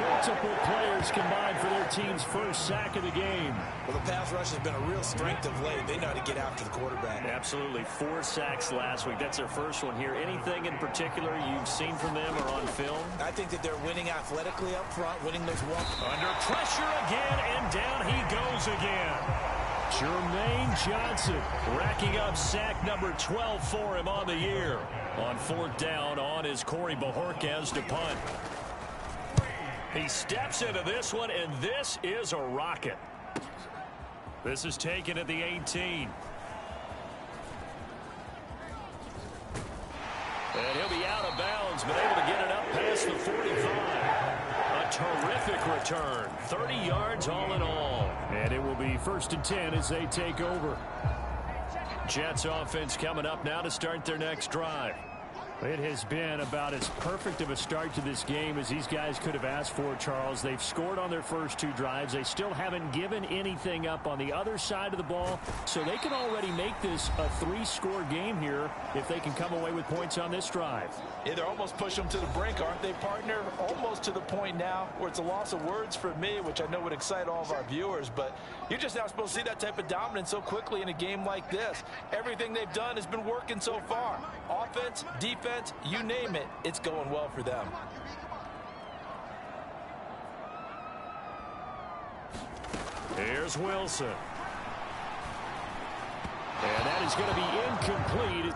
Multiple players combined for their team's first sack of the game. Well, the pass rush has been a real strength of late. They know how to get after the quarterback. Absolutely. 4 sacks last week. That's their first one here. Anything in particular you've seen from them or on film? I think that they're winning athletically up front, winning those one. Under pressure again, and down he goes again. Jermaine Johnson racking up sack number 12 for him on the year. On 4th down, on is Corey Bajorquez to punt. He steps into this one, and this is a rocket. This is taken at the 18. And he'll be out of bounds, but able to get it up past the 45. A terrific return. 30 yards all in all. And it will be 1st and 10 as they take over. Jets offense coming up now to start their next drive. It has been about as perfect of a start to this game as these guys could have asked for, Charles. They've scored on their first 2 drives. They still haven't given anything up on the other side of the ball, so they can already make this a 3-score game here if they can come away with points on this drive. Yeah, they're almost pushing them to the brink, aren't they, partner? Almost to the point now where it's a loss of words for me, which I know would excite all of our viewers, but you're just not supposed to see that type of dominance so quickly in a game like this. Everything they've done has been working so far. Offense, defense, you name it, it's going well for them. Here's Wilson. And that is going to be incomplete.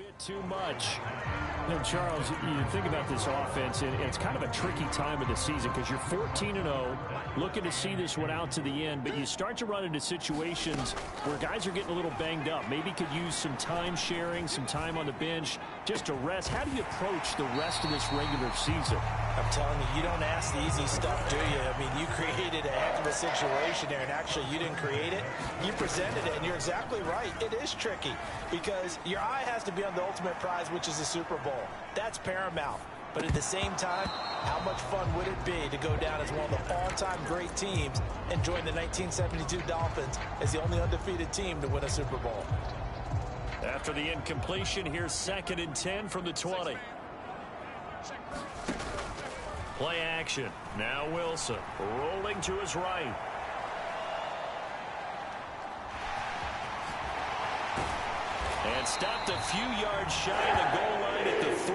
bit too much. And Charles, you think about this offense, and it's kind of a tricky time of the season because you're 14-0, looking to see this one out to the end, but you start to run into situations where guys are getting a little banged up. Maybe could use some time sharing, some time on the bench just to rest. How do you approach the rest of this regular season? I'm telling you, you don't ask the easy stuff, do you? I mean, you created a heck of a situation there, and actually you didn't create it. You presented it, and you're exactly right. It is tricky because your eye has to be on the ultimate prize, which is the Super Bowl. That's paramount. But at the same time, how much fun would it be to go down as one of the all-time great teams and join the 1972 Dolphins as the only undefeated team to win a Super Bowl? After the incompletion, here's 2nd and 10 from the 20. Play action. Now Wilson rolling to his right. And stopped a few yards shy of the goal line at the 3.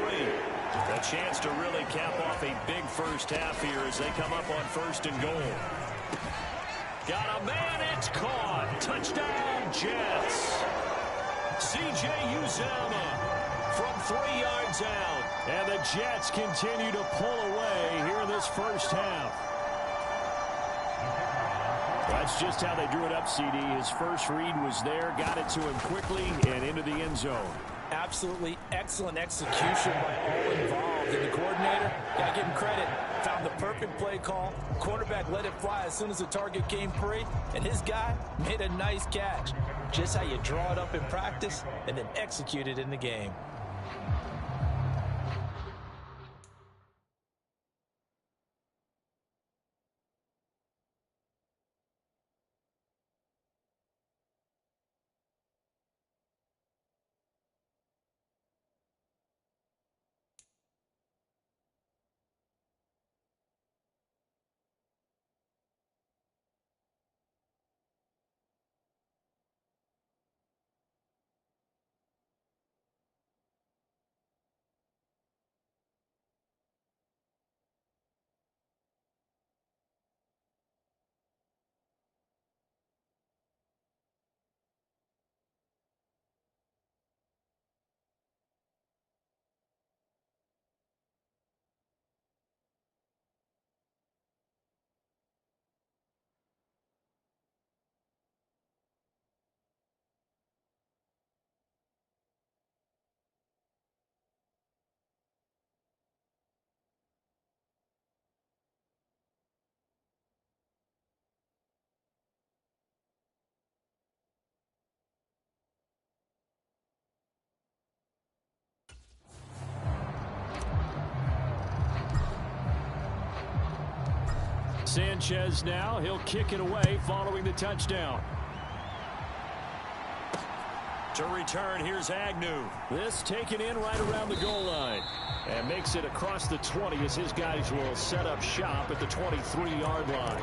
A chance to really cap off a big first half here as they come up on 1st and goal. Got a man, it's caught. Touchdown, Jets. C.J. Uzomah from 3 yards out. And the Jets continue to pull away here in this first half. That's just how they drew it up, CD. His first read was there, got it to him quickly, and into the end zone. Absolutely excellent execution by all involved. And the coordinator, got to give him credit, found the perfect play call. Quarterback let it fly as soon as the target came free, and his guy made a nice catch. Just how you draw it up in practice and then execute it in the game. Sanchez now, he'll kick it away following the touchdown. To return, here's Agnew. This taken in right around the goal line. And makes it across the 20 as his guys will set up shop at the 23-yard line.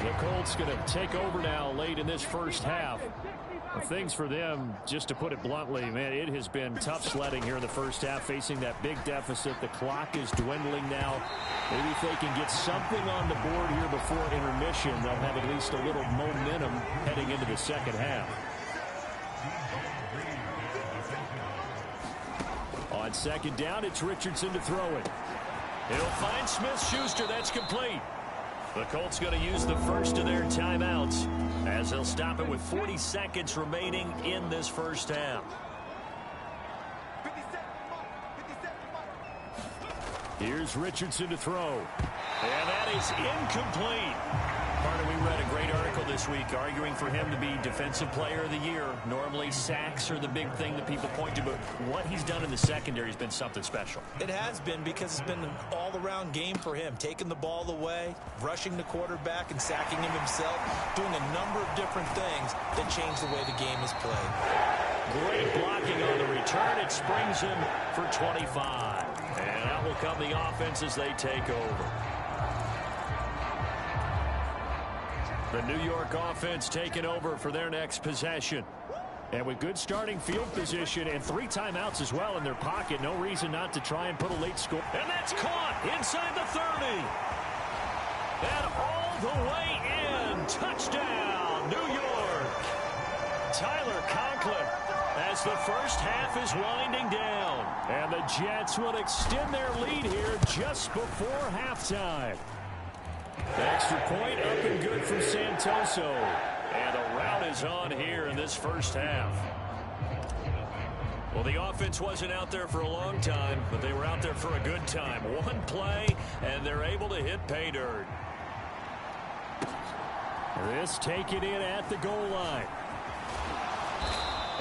The Colts going to take over now late in this first half. Things for them, just to put it bluntly, man, it has been tough sledding here in the first half, facing that big deficit. The clock is dwindling now. Maybe if they can get something on the board here before intermission, they'll have at least a little momentum heading into the second half. On 2nd down, it's Richardson to throw it. He'll find Smith-Schuster. That's complete. The Colts going to use the first of their timeouts as they'll stop it with 40 seconds remaining in this first half. Here's Richardson to throw. And that is incomplete. Carter, we read a great article this week arguing for him to be Defensive Player of the Year. Normally sacks are the big thing that people point to, but what he's done in the secondary has been something special. It has been, because it's been an all-around game for him. Taking the ball away, rushing the quarterback, and sacking him himself. Doing a number of different things that change the way the game is played. Great blocking on the return. It springs him for 25. And out will come the offense as they take over. The New York offense taking over for their next possession. And with good starting field position and 3 timeouts as well in their pocket, no reason not to try and put a late score. And that's caught inside the 30. And all the way in. Touchdown, New York. Tyler Conklin as the first half is winding down. And the Jets will extend their lead here just before halftime. Extra point up and good from Santoso. And a rout is on here in this first half. Well, the offense wasn't out there for a long time, but they were out there for a good time. One play, and they're able to hit pay dirt. This taken in at the goal line.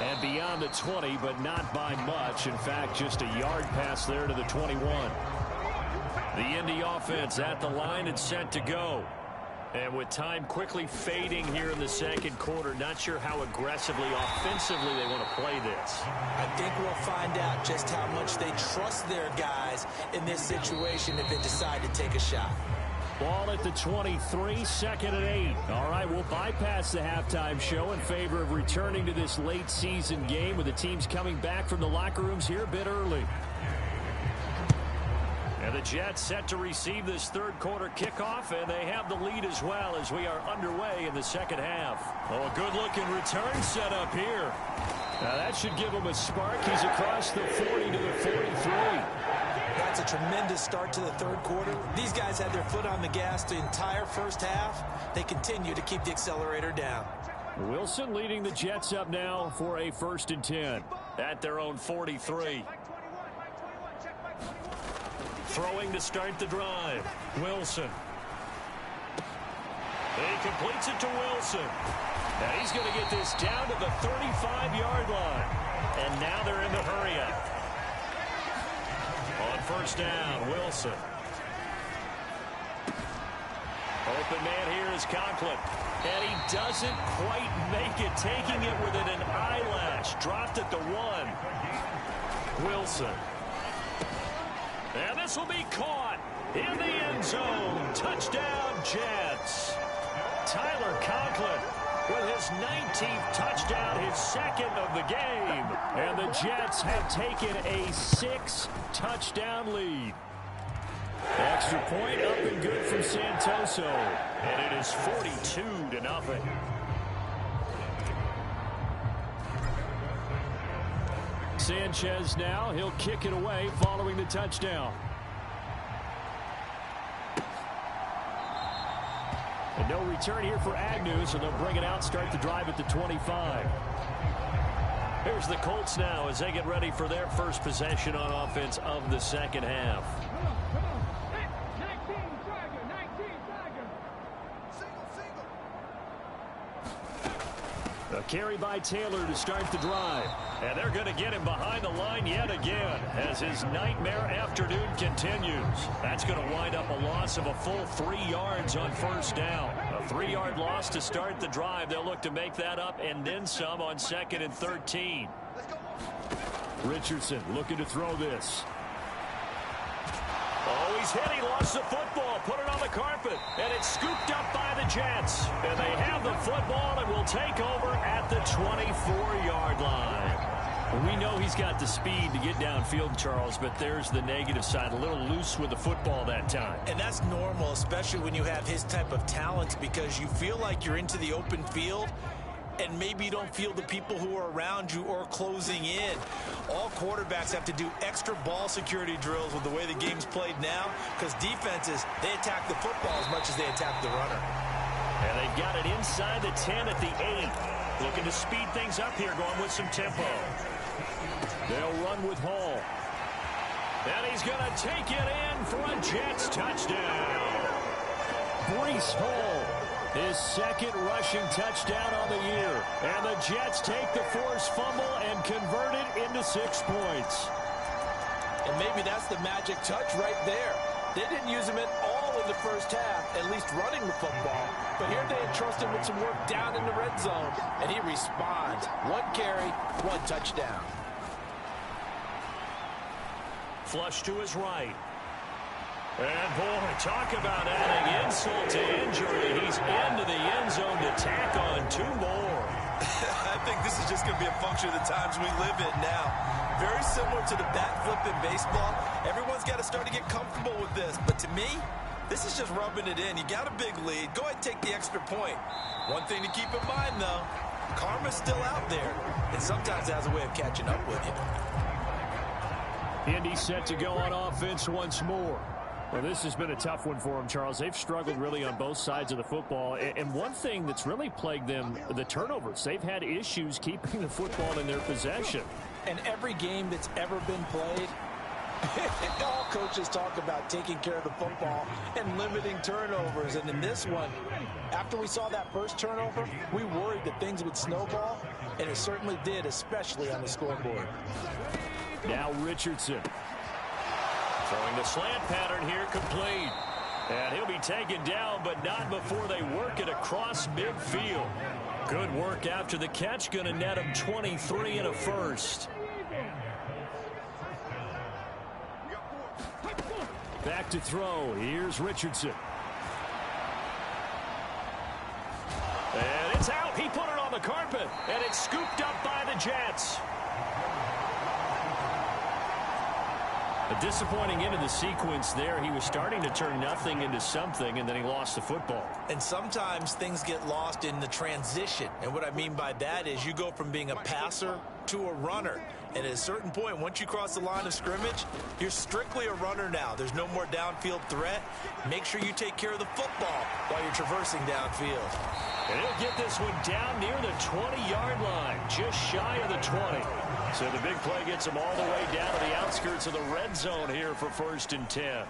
And beyond the 20, but not by much. In fact, just a yard pass there to the 21. The Indy offense at the line and set to go. And with time quickly fading here in the second quarter, not sure how aggressively, offensively they want to play this. I think we'll find out just how much they trust their guys in this situation if they decide to take a shot. Ball at the 23, second and 8. All right, we'll bypass the halftime show in favor of returning to this late season game with the teams coming back from the locker rooms here a bit early. And the Jets set to receive this third quarter kickoff, and they have the lead as well as we are underway in the second half. Oh, a good-looking return set up here. Now that should give him a spark. He's across the 40 to the 43. That's a tremendous start to the third quarter. These guys had their foot on the gas the entire first half. They continue to keep the accelerator down. Wilson leading the Jets up now for a 1st and 10. At their own 43. Throwing to start the drive. Wilson. He completes it to Wilson. Now he's going to get this down to the 35-yard line. And now they're in the hurry-up. On first down, Wilson. Open man here is Conklin. And he doesn't quite make it, taking it within an eyelash. Dropped at the 1. Wilson. And this will be caught in the end zone. Touchdown, Jets. Tyler Conklin with his 19th touchdown, his second of the game. And the Jets have taken a 6-touchdown lead. Extra point up and good from Santoso. And it is 42-0. Sanchez now, he'll kick it away following the touchdown. And no return here for Agnew, so they'll bring it out, start the drive at the 25. Here's the Colts now as they get ready for their first possession on offense of the second half. A carry by Taylor to start the drive. And they're going to get him behind the line yet again as his nightmare afternoon continues. That's going to wind up a loss of a full 3 yards on first down. A 3-yard loss to start the drive. They'll look to make that up and then some on 2nd and 13. Richardson looking to throw this. Oh, he's hit. He lost the football. Put it on the carpet. And it's scooped up by the Jets. And they have the football and will take over at the 24-yard line. We know he's got the speed to get downfield, Charles, but there's the negative side. A little loose with the football that time. And that's normal, especially when you have his type of talent, because you feel like you're into the open field and maybe you don't feel the people who are around you or closing in. All quarterbacks have to do extra ball security drills with the way the game's played now, because defenses, they attack the football as much as they attack the runner. And they've got it inside the 10 at the 8. Looking to speed things up here, going with some tempo. They'll run with Hall. And he's going to take it in for a Jets touchdown. Breece Hall, his second rushing touchdown on the year. And the Jets take the forced fumble and convert it into 6 points. And maybe that's the magic touch right there. They didn't use him at all in the first half, at least running the football. But here they entrust him with some work down in the red zone, and he responds. 1 carry, 1 touchdown. Flush to his right. And boy, talk about adding insult to injury. He's into the end zone to tack on 2 more. I think this is just going to be a function of the times we live in now. Very similar to the bat flip in baseball. Everyone's got to start to get comfortable with this. But to me, this is just rubbing it in. You got a big lead. Go ahead and take the extra point. One thing to keep in mind, though, karma's still out there, and sometimes it has a way of catching up with you. Indy set to go on offense once more. Well, this has been a tough one for them, Charles. They've struggled really on both sides of the football. And one thing that's really plagued them, the turnovers. They've had issues keeping the football in their possession. And every game that's ever been played, all coaches talk about taking care of the football and limiting turnovers. And in this one, after we saw that first turnover, we worried that things would snowball, and it certainly did, especially on the scoreboard. Now Richardson. Throwing the slant pattern here, complete. And he'll be taken down, but not before they work it across midfield. Good work after the catch, going to net him 23 and a first. Back to throw. Here's Richardson. And it's out. He put it on the carpet, and it's scooped up by the Jets. A disappointing end of the sequence there. He was starting to turn nothing into something, and then he lost the football. And sometimes things get lost in the transition. And what I mean by that is you go from being a passer to a runner. And at a certain point, once you cross the line of scrimmage, you're strictly a runner now. There's no more downfield threat. Make sure you take care of the football while you're traversing downfield. And he'll get this one down near the 20-yard line, just shy of the 20. So the big play gets him all the way down to the outskirts of the red zone here for 1st and 10.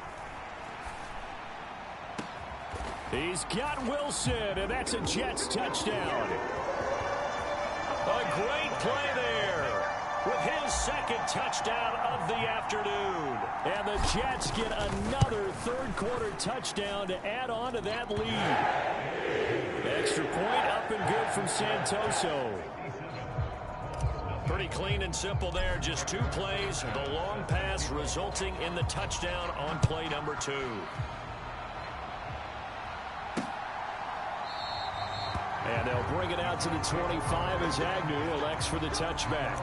He's got Wilson, and that's a Jets touchdown. A great play there with his second touchdown of the afternoon. And the Jets get another third-quarter touchdown to add on to that lead. Extra point up and good from Santoso. Pretty clean and simple there. Just 2 plays. The long pass resulting in the touchdown on play number 2. And they'll bring it out to the 25 as Agnew elects for the touchback.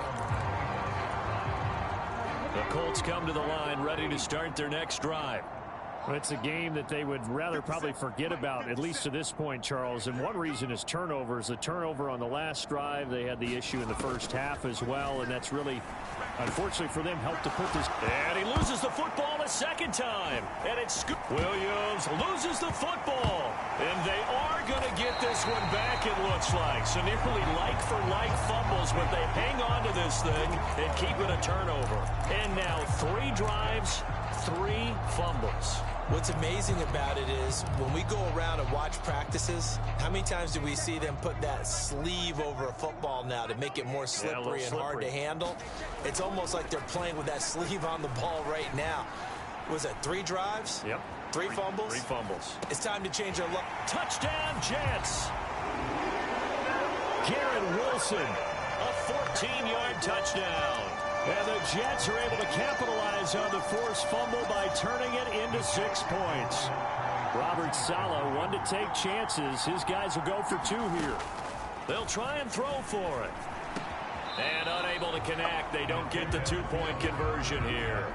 The Colts come to the line ready to start their next drive. Well, it's a game that they would rather probably forget about, at least to this point, Charles. And one reason is turnovers. The turnover on the last drive, they had the issue in the first half as well, and that's really, unfortunately for them, helped to put this. And he loses the football a second time. And it's Williams loses the football. And they are going to get this one back, it looks like. So nearly like-for-like fumbles, but they hang on to this thing and keep it a turnover. And now 3 drives, 3 fumbles. What's amazing about it is when we go around and watch practices, how many times do we see them put that sleeve over a football now to make it more slippery and hard to handle? It's almost like they're playing with that sleeve on the ball right now. Was it 3 drives? Yep. 3 fumbles? 3 fumbles. It's time to change our look. Touchdown, Jets. Garrett Wilson, a 14-yard touchdown. And the Jets are able to capitalize on the forced fumble by turning it into 6 points. Robert Saleh, one to take chances. His guys will go for 2 here. They'll try and throw for it. And unable to connect. They don't get the 2-point conversion here.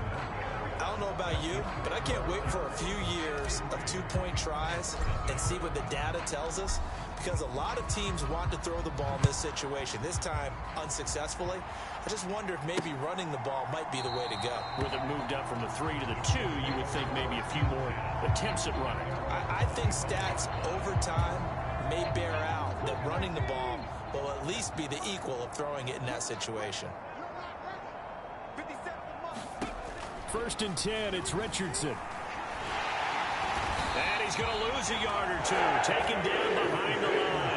I don't know about you, but I can't wait for a few years of 2-point tries and see what the data tells us, because a lot of teams want to throw the ball in this situation. This time, unsuccessfully. I just wonder if maybe running the ball might be the way to go. With it moved up from the 3 to the 2, you would think maybe a few more attempts at running. I think stats over time may bear out that running the ball will at least be the equal of throwing it in that situation. 1st and 10, it's Richardson. And he's going to lose a yard or 2. Taken down behind the line.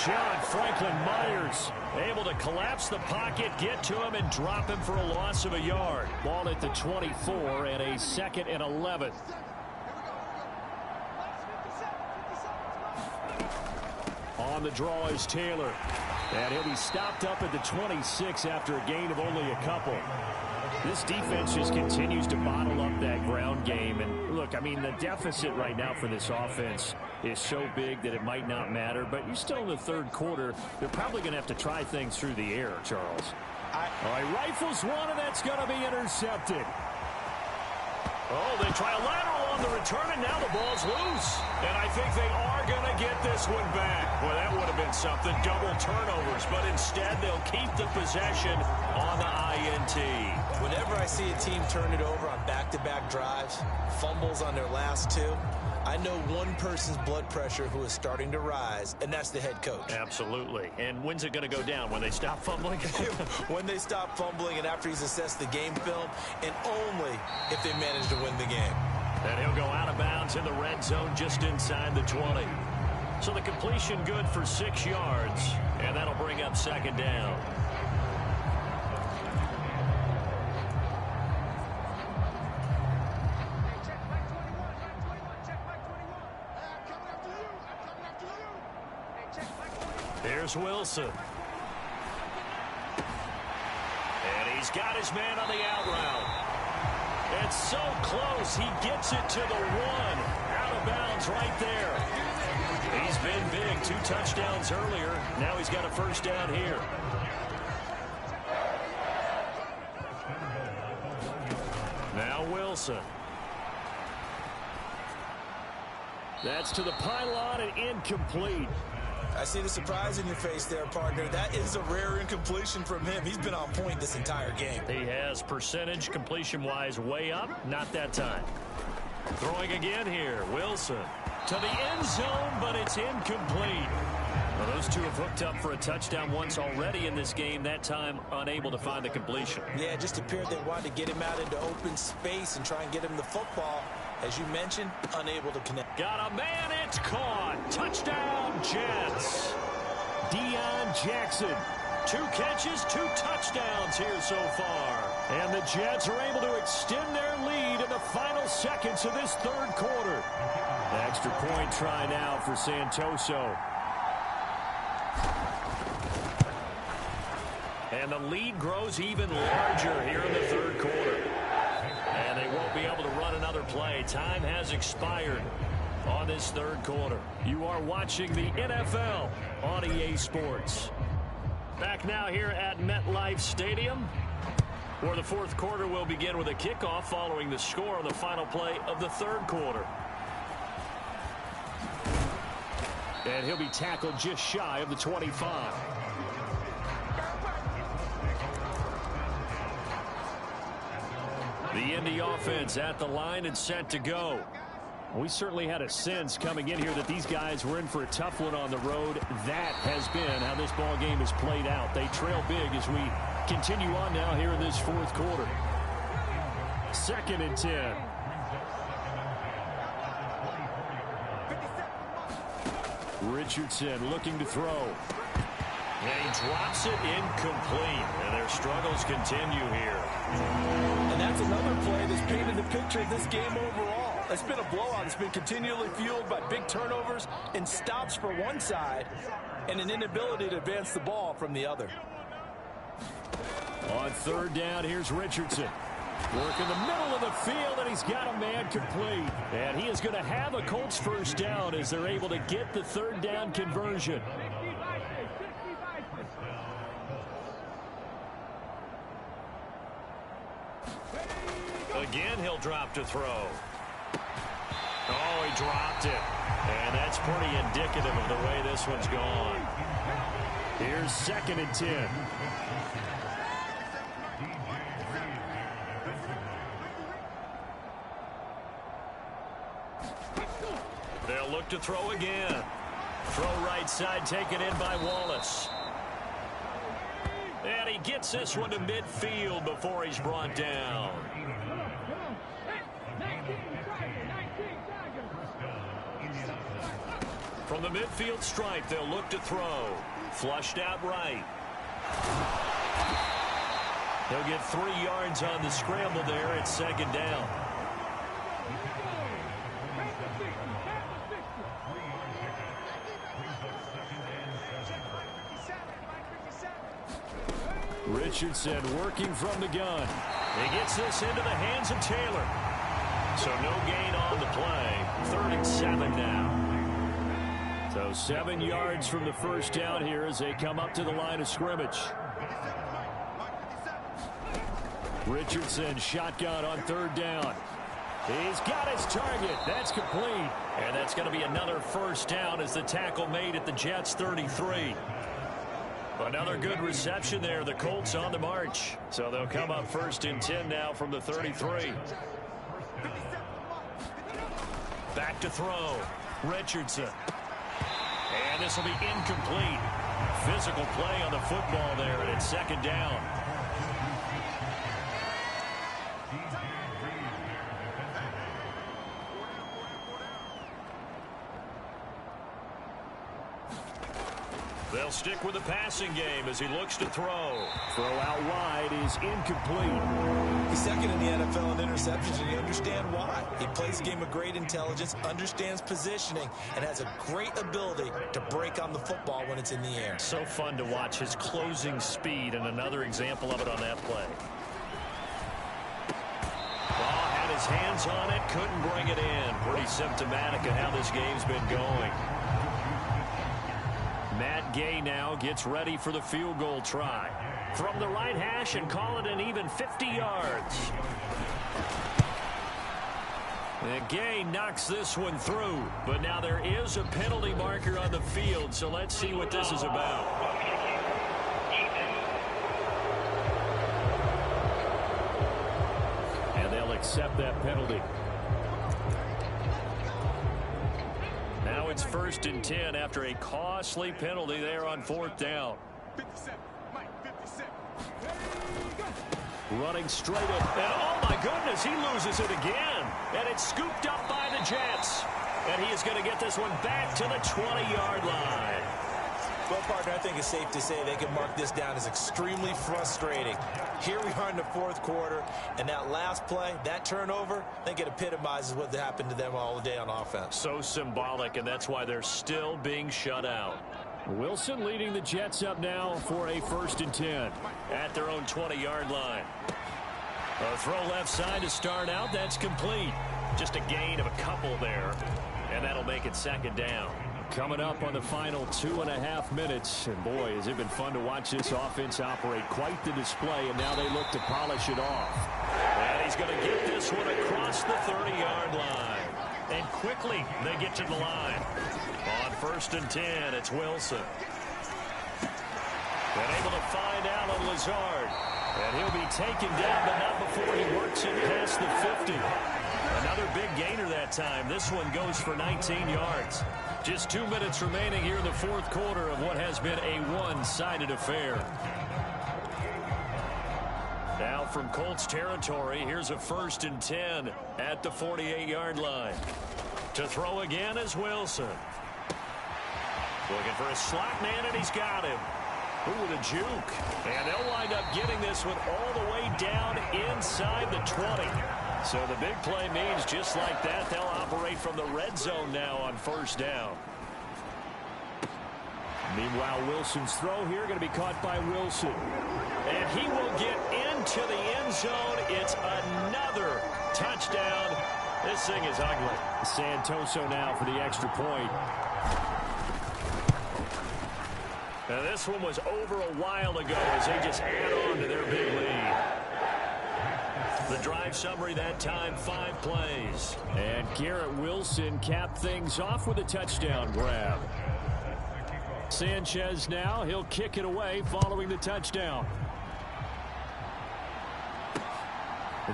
John Franklin Myers able to collapse the pocket, get to him, and drop him for a loss of a yard. Ball at the 24 and a 2nd and 11. On the draw is Taylor. And he'll be stopped up at the 26 after a gain of only a couple. This defense just continues to bottle up that ground game. And look, I mean, the deficit right now for this offense is so big that it might not matter. But you're still in the 3rd quarter. They're probably going to have to try things through the air, Charles. All right, rifles one, and that's going to be intercepted. Oh, they try a lateral on the return, and now the ball's loose. And I think they are going to get this one back. Well, that would have been something, double turnovers, but instead they'll keep the possession on the INT. Whenever I see a team turn it over on back-to-back drives, fumbles on their last two, I know one person's blood pressure who is starting to rise, and that's the head coach. Absolutely. And when's it going to go down? When they stop fumbling? When they stop fumbling and after he's assessed the game film, and only if they manage to win the game. And he'll go out of bounds in the red zone just inside the 20. So the completion good for 6 yards, and that'll bring up second down. Here's Wilson. And he's got his man on the out route. It's so close. He gets it to the 1. Out of bounds right there. He's been big. 2 touchdowns earlier. Now he's got a first down here. Now Wilson. That's to the pylon and incomplete. I see the surprise in your face there, partner. That is a rare incompletion from him. He's been on point this entire game. He has percentage completion-wise way up. Not that time. Throwing again here. Wilson to the end zone, but it's incomplete. Well, those two have hooked up for a touchdown once already in this game. That time unable to find the completion. Yeah, it just appeared they wanted to get him out into open space and try and get him the football. As you mentioned, unable to connect. Got a man, it's caught. Touchdown, Jets. Deion Jackson. 2 catches, 2 touchdowns here so far. And the Jets are able to extend their lead in the final seconds of this third quarter. Extra point try now for Santoso. And the lead grows even larger here in the third quarter. And they won't be able to run another play. Time has expired on this third quarter. You are watching the NFL on EA Sports. Back now here at MetLife Stadium, where the fourth quarter will begin with a kickoff following the score on the final play of the third quarter. And he'll be tackled just shy of the 25. The Indy offense at the line and set to go. We certainly had a sense coming in here that these guys were in for a tough one on the road. That has been how this ball game has played out. They trail big as we continue on now here in this fourth quarter. 2nd and 10. Richardson looking to throw. And he drops it incomplete. And their struggles continue here. And that's another play that's painted the picture of this game overall. It's been a blowout. It's been continually fueled by big turnovers and stops for one side and an inability to advance the ball from the other. On 3rd down, here's Richardson. Work in the middle of the field, and he's got a man complete. And he is going to have a Colts first down as they're able to get the 3rd down conversion. Again, he'll drop to throw. Oh, he dropped it. And that's pretty indicative of the way this one's gone. Here's 2nd and 10. They'll look to throw again. Throw right side taken in by Wallace. And he gets this one to midfield before he's brought down. From the midfield stripe, they'll look to throw. Flushed out right. He'll get 3 yards on the scramble there at 2nd down. Richardson working from the gun. He gets this into the hands of Taylor. So no gain on the play. 3rd and 7 now. So 7 yards from the first down here as they come up to the line of scrimmage. Richardson shotgun on 3rd down. He's got his target. That's complete. And that's going to be another first down as the tackle made at the Jets' 33. Another good reception there. The Colts on the march. So they'll come up 1st and 10 now from the 33. Back to throw. Richardson. And this will be incomplete. Physical play on the football there, and it's 2nd down. They'll stick with the passing game as he looks to throw. Throw out wide is incomplete. He's 2nd in the NFL in interceptions, and you understand why. He plays a game of great intelligence, understands positioning, and has a great ability to break on the football when it's in the air. So fun to watch his closing speed, and another example of it on that play. Ball had his hands on it, couldn't bring it in. Pretty symptomatic of how this game's been going. Matt Gay now gets ready for the field goal try. From the right hash and call it an even 50 yards. And Gay knocks this one through. But now there is a penalty marker on the field, so let's see what this is about. And they'll accept that penalty. Now it's 1st and 10 after a costly penalty there on 4th down. Running straight up. And oh my goodness, he loses it again. And it's scooped up by the Jets. And he is going to get this one back to the 20-yard line. Well, partner, I think it's safe to say they can mark this down as extremely frustrating. Here we are in the 4th quarter, and that last play, that turnover, I think it epitomizes what happened to them all day on offense. So symbolic, and that's why they're still being shut out. Wilson leading the Jets up now for a 1st and 10. At their own 20-yard line. A throw left side to start out. That's complete. Just a gain of a couple there. And that'll make it 2nd down. Coming up on the final 2.5 minutes. And boy, has it been fun to watch this offense operate. Quite the display, and now they look to polish it off. And he's going to get this one across the 30-yard line. And quickly they get to the line. On 1st and 10, it's Wilson. And able to find Alan Lazard. And he'll be taken down, but not before he works it past the 50. Another big gainer that time. This one goes for 19 yards. Just 2 minutes remaining here in the 4th quarter of what has been a one-sided affair. Now from Colts territory, here's a 1st and 10 at the 48-yard line. To throw again is Wilson. Looking for a slot man, and he's got him. Ooh, with a juke. And they'll wind up getting this one all the way down inside the 20. So the big play means just like that, they'll operate from the red zone now on 1st down. Meanwhile, Wilson's throw here going to be caught by Wilson. And he will get into the end zone. It's another touchdown. This thing is ugly. Santoso now for the extra point. Now this one was over a while ago as they just add on to their big lead. The drive summary that time, 5 plays. And Garrett Wilson capped things off with a touchdown grab. Sanchez now, he'll kick it away following the touchdown.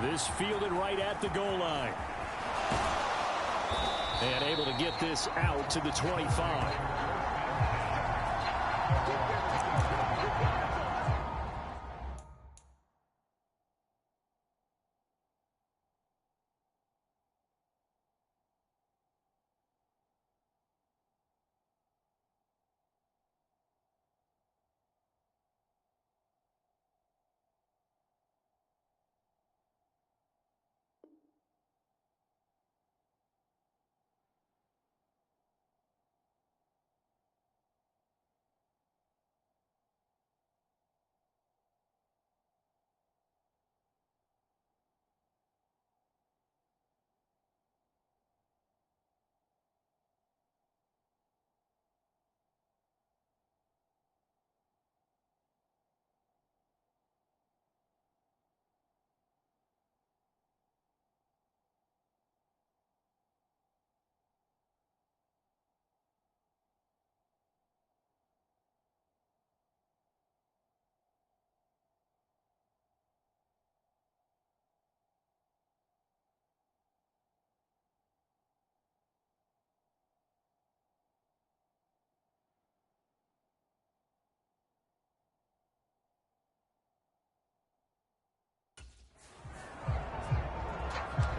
This fielded right at the goal line. And able to get this out to the 25.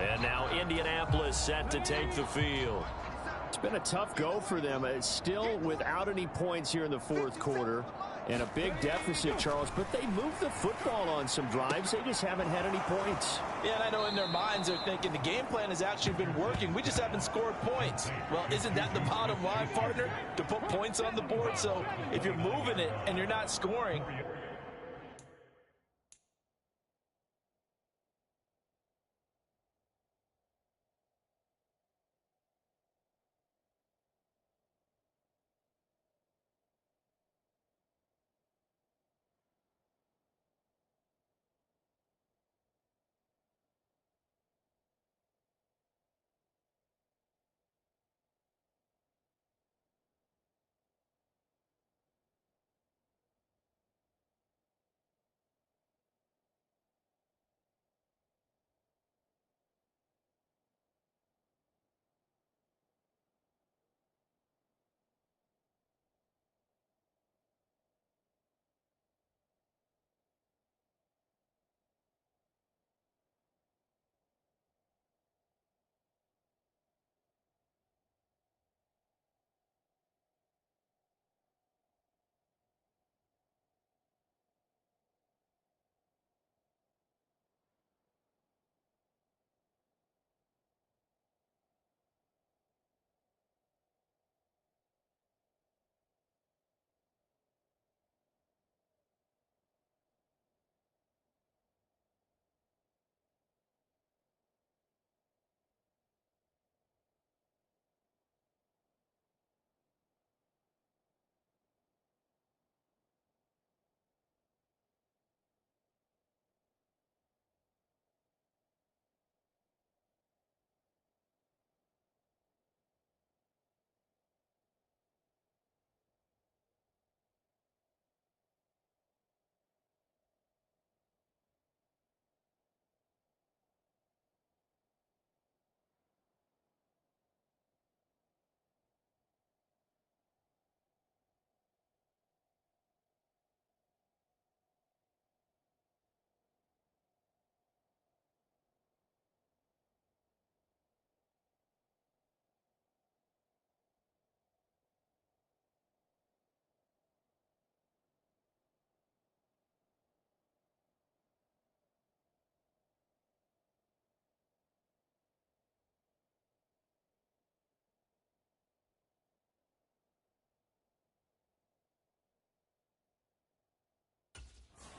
And now Indianapolis set to take the field. It's been a tough go for them. It's still without any points here in the fourth quarter and a big deficit, Charles, but they moved the football on some drives. They just haven't had any points. Yeah, and I know in their minds they're thinking the game plan has actually been working. We just haven't scored points. Well, isn't that the bottom line, partner? To put points on the board? So if you're moving it and you're not scoring,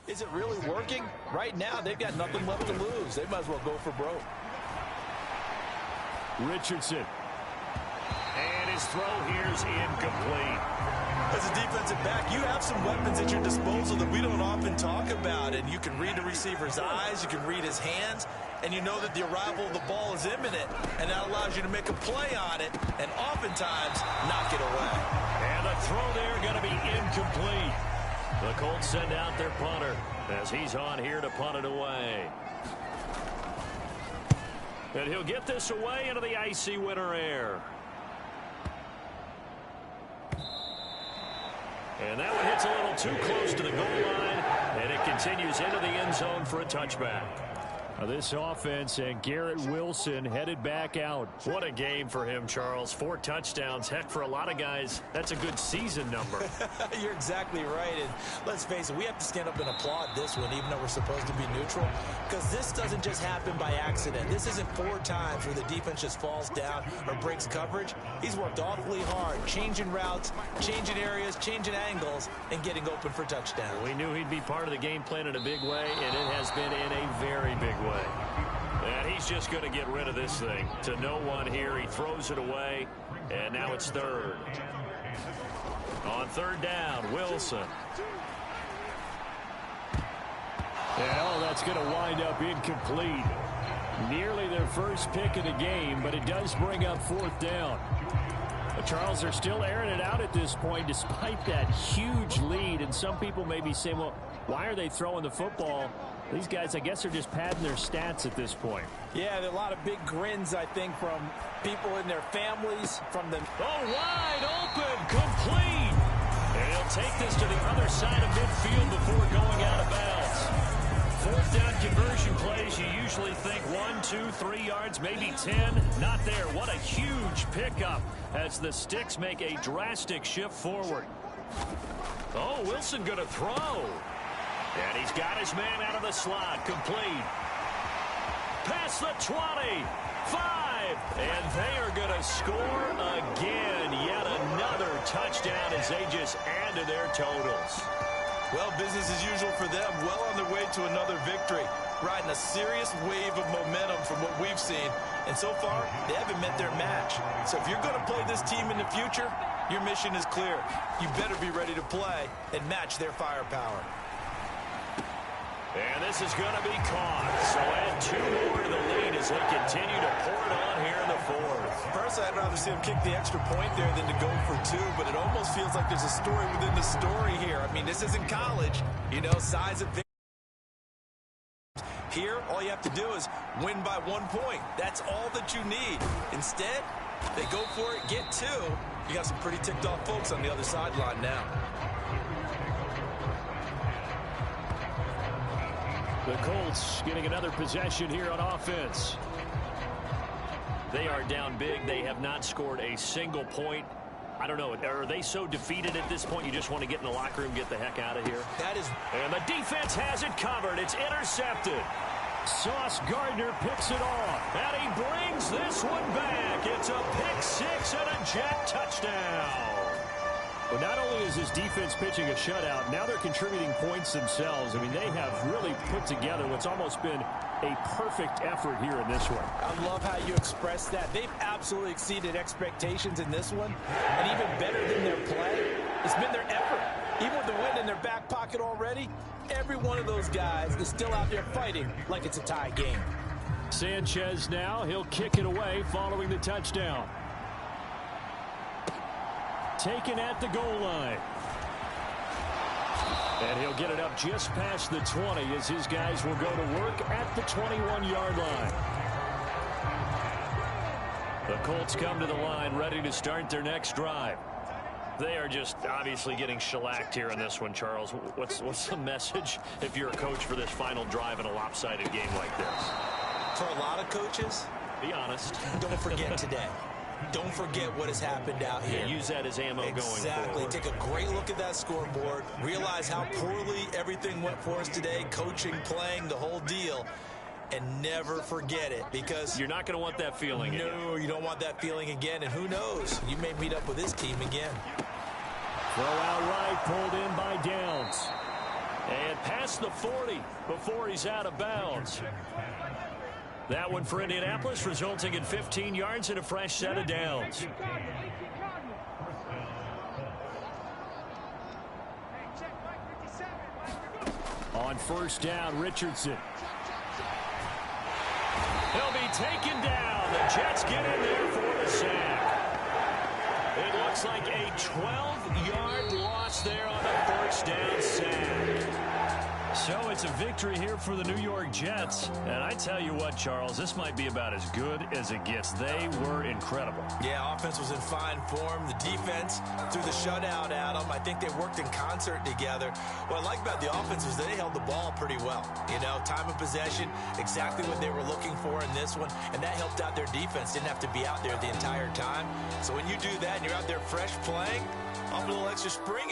is it really working? Right now, they've got nothing left to lose. They might as well go for broke. Richardson. And his throw here's incomplete. As a defensive back, you have some weapons at your disposal that we don't often talk about. And you can read the receiver's eyes, you can read his hands, and you know that the arrival of the ball is imminent. And that allows you to make a play on it and oftentimes knock it away. And the throw there going to be incomplete. The Colts send out their punter as he's on here to punt it away. And he'll get this away into the icy winter air. And that one hits a little too close to the goal line, and it continues into the end zone for a touchback. This offense and Garrett Wilson headed back out. What a game for him, Charles. 4 touchdowns. Heck, for a lot of guys, that's a good season number. You're exactly right. And let's face it, we have to stand up and applaud this one, even though we're supposed to be neutral, because this doesn't just happen by accident. This isn't 4 times where the defense just falls down or breaks coverage. He's worked awfully hard, changing routes, changing areas, changing angles, and getting open for touchdown. We knew he'd be part of the game plan in a big way, and it has been in a very big way. And he's just going to get rid of this thing. To no one here, he throws it away, and now it's third. On third down, Wilson. And that's going to wind up incomplete. Nearly their first pick of the game, but it does bring up fourth down. Charles, they're still airing it out at this point despite that huge lead. And some people may be saying, well, why are they throwing the football? These guys, I guess, are just padding their stats at this point. Yeah, there are a lot of big grins, I think, from people in their families, from the... Oh, wide open, complete. And he'll take this to the other side of midfield before going out of bounds. fourth down conversion plays, you usually think 1, 2, 3 yards, maybe 10. Not there. What a huge pickup as the Sticks make a drastic shift forward. Oh, Wilson going to throw. And he's got his man out of the slot. Complete. Past the 20. 5. And they are going to score again. Yet another touchdown as they just add to their totals. Well, business as usual for them. Well on their way to another victory. Riding a serious wave of momentum from what we've seen. And so far, they haven't met their match. So if you're going to play this team in the future, your mission is clear. You better be ready to play and match their firepower. And this is going to be caught. So add 2 more to the lead as they continue to pour it on here in the fourth. Personally, I'd rather see them kick the extra point there than to go for 2, but it almost feels like there's a story within the story here. I mean, this isn't college. You know, size of victory. Here, all you have to do is win by 1 point. That's all that you need. Instead, they go for it, get 2. You got some pretty ticked off folks on the other sideline now. The Colts getting another possession here on offense. They are down big. They have not scored a single point. I don't know. Are they so defeated at this point you just want to get in the locker room, get the heck out of here? That is. And the defense has it covered. It's intercepted. Sauce Gardner picks it off. And he brings this one back. It's a pick 6 and a Jet touchdown. Well, not only is his defense pitching a shutout, now they're contributing points themselves. I mean, they have really put together what's almost been a perfect effort here in this one. I love how you express that. They've absolutely exceeded expectations in this one. And even better than their play, it's been their effort. Even with the win in their back pocket already, every one of those guys is still out there fighting like it's a tie game. Sanchez now, he'll kick it away following the touchdown. Taken at the goal line. And he'll get it up just past the 20 as his guys will go to work at the 21-yard line. The Colts come to the line ready to start their next drive. They are just obviously getting shellacked here in this one, Charles. What's the message if you're a coach for this final drive in a lopsided game like this? For a lot of coaches, be honest. Don't forget today. Don't forget what has happened out here. Yeah, use that as ammo going forward. Exactly. Take a great look at that scoreboard. Realize how poorly everything went for us today. Coaching, playing, the whole deal. And never forget it, because you're not going to want that feeling again. No, you don't want that feeling again. And who knows? You may meet up with this team again. Throw out right, pulled in by Downs. And past the 40 before he's out of bounds. That one for Indianapolis, resulting in 15 yards and a fresh set of downs. On first down, Richardson. He'll be taken down. The Jets get in there for the sack. It looks like a 12-yard loss there on a first down sack. So it's a victory here for the New York Jets. And I tell you what, Charles, this might be about as good as it gets. They were incredible. Yeah, offense was in fine form. The defense threw the shutout at them. I think they worked in concert together. What I like about the offense was they held the ball pretty well. You know, time of possession, exactly what they were looking for in this one. And that helped out their defense. Didn't have to be out there the entire time. So when you do that and you're out there fresh playing, off a little extra spring.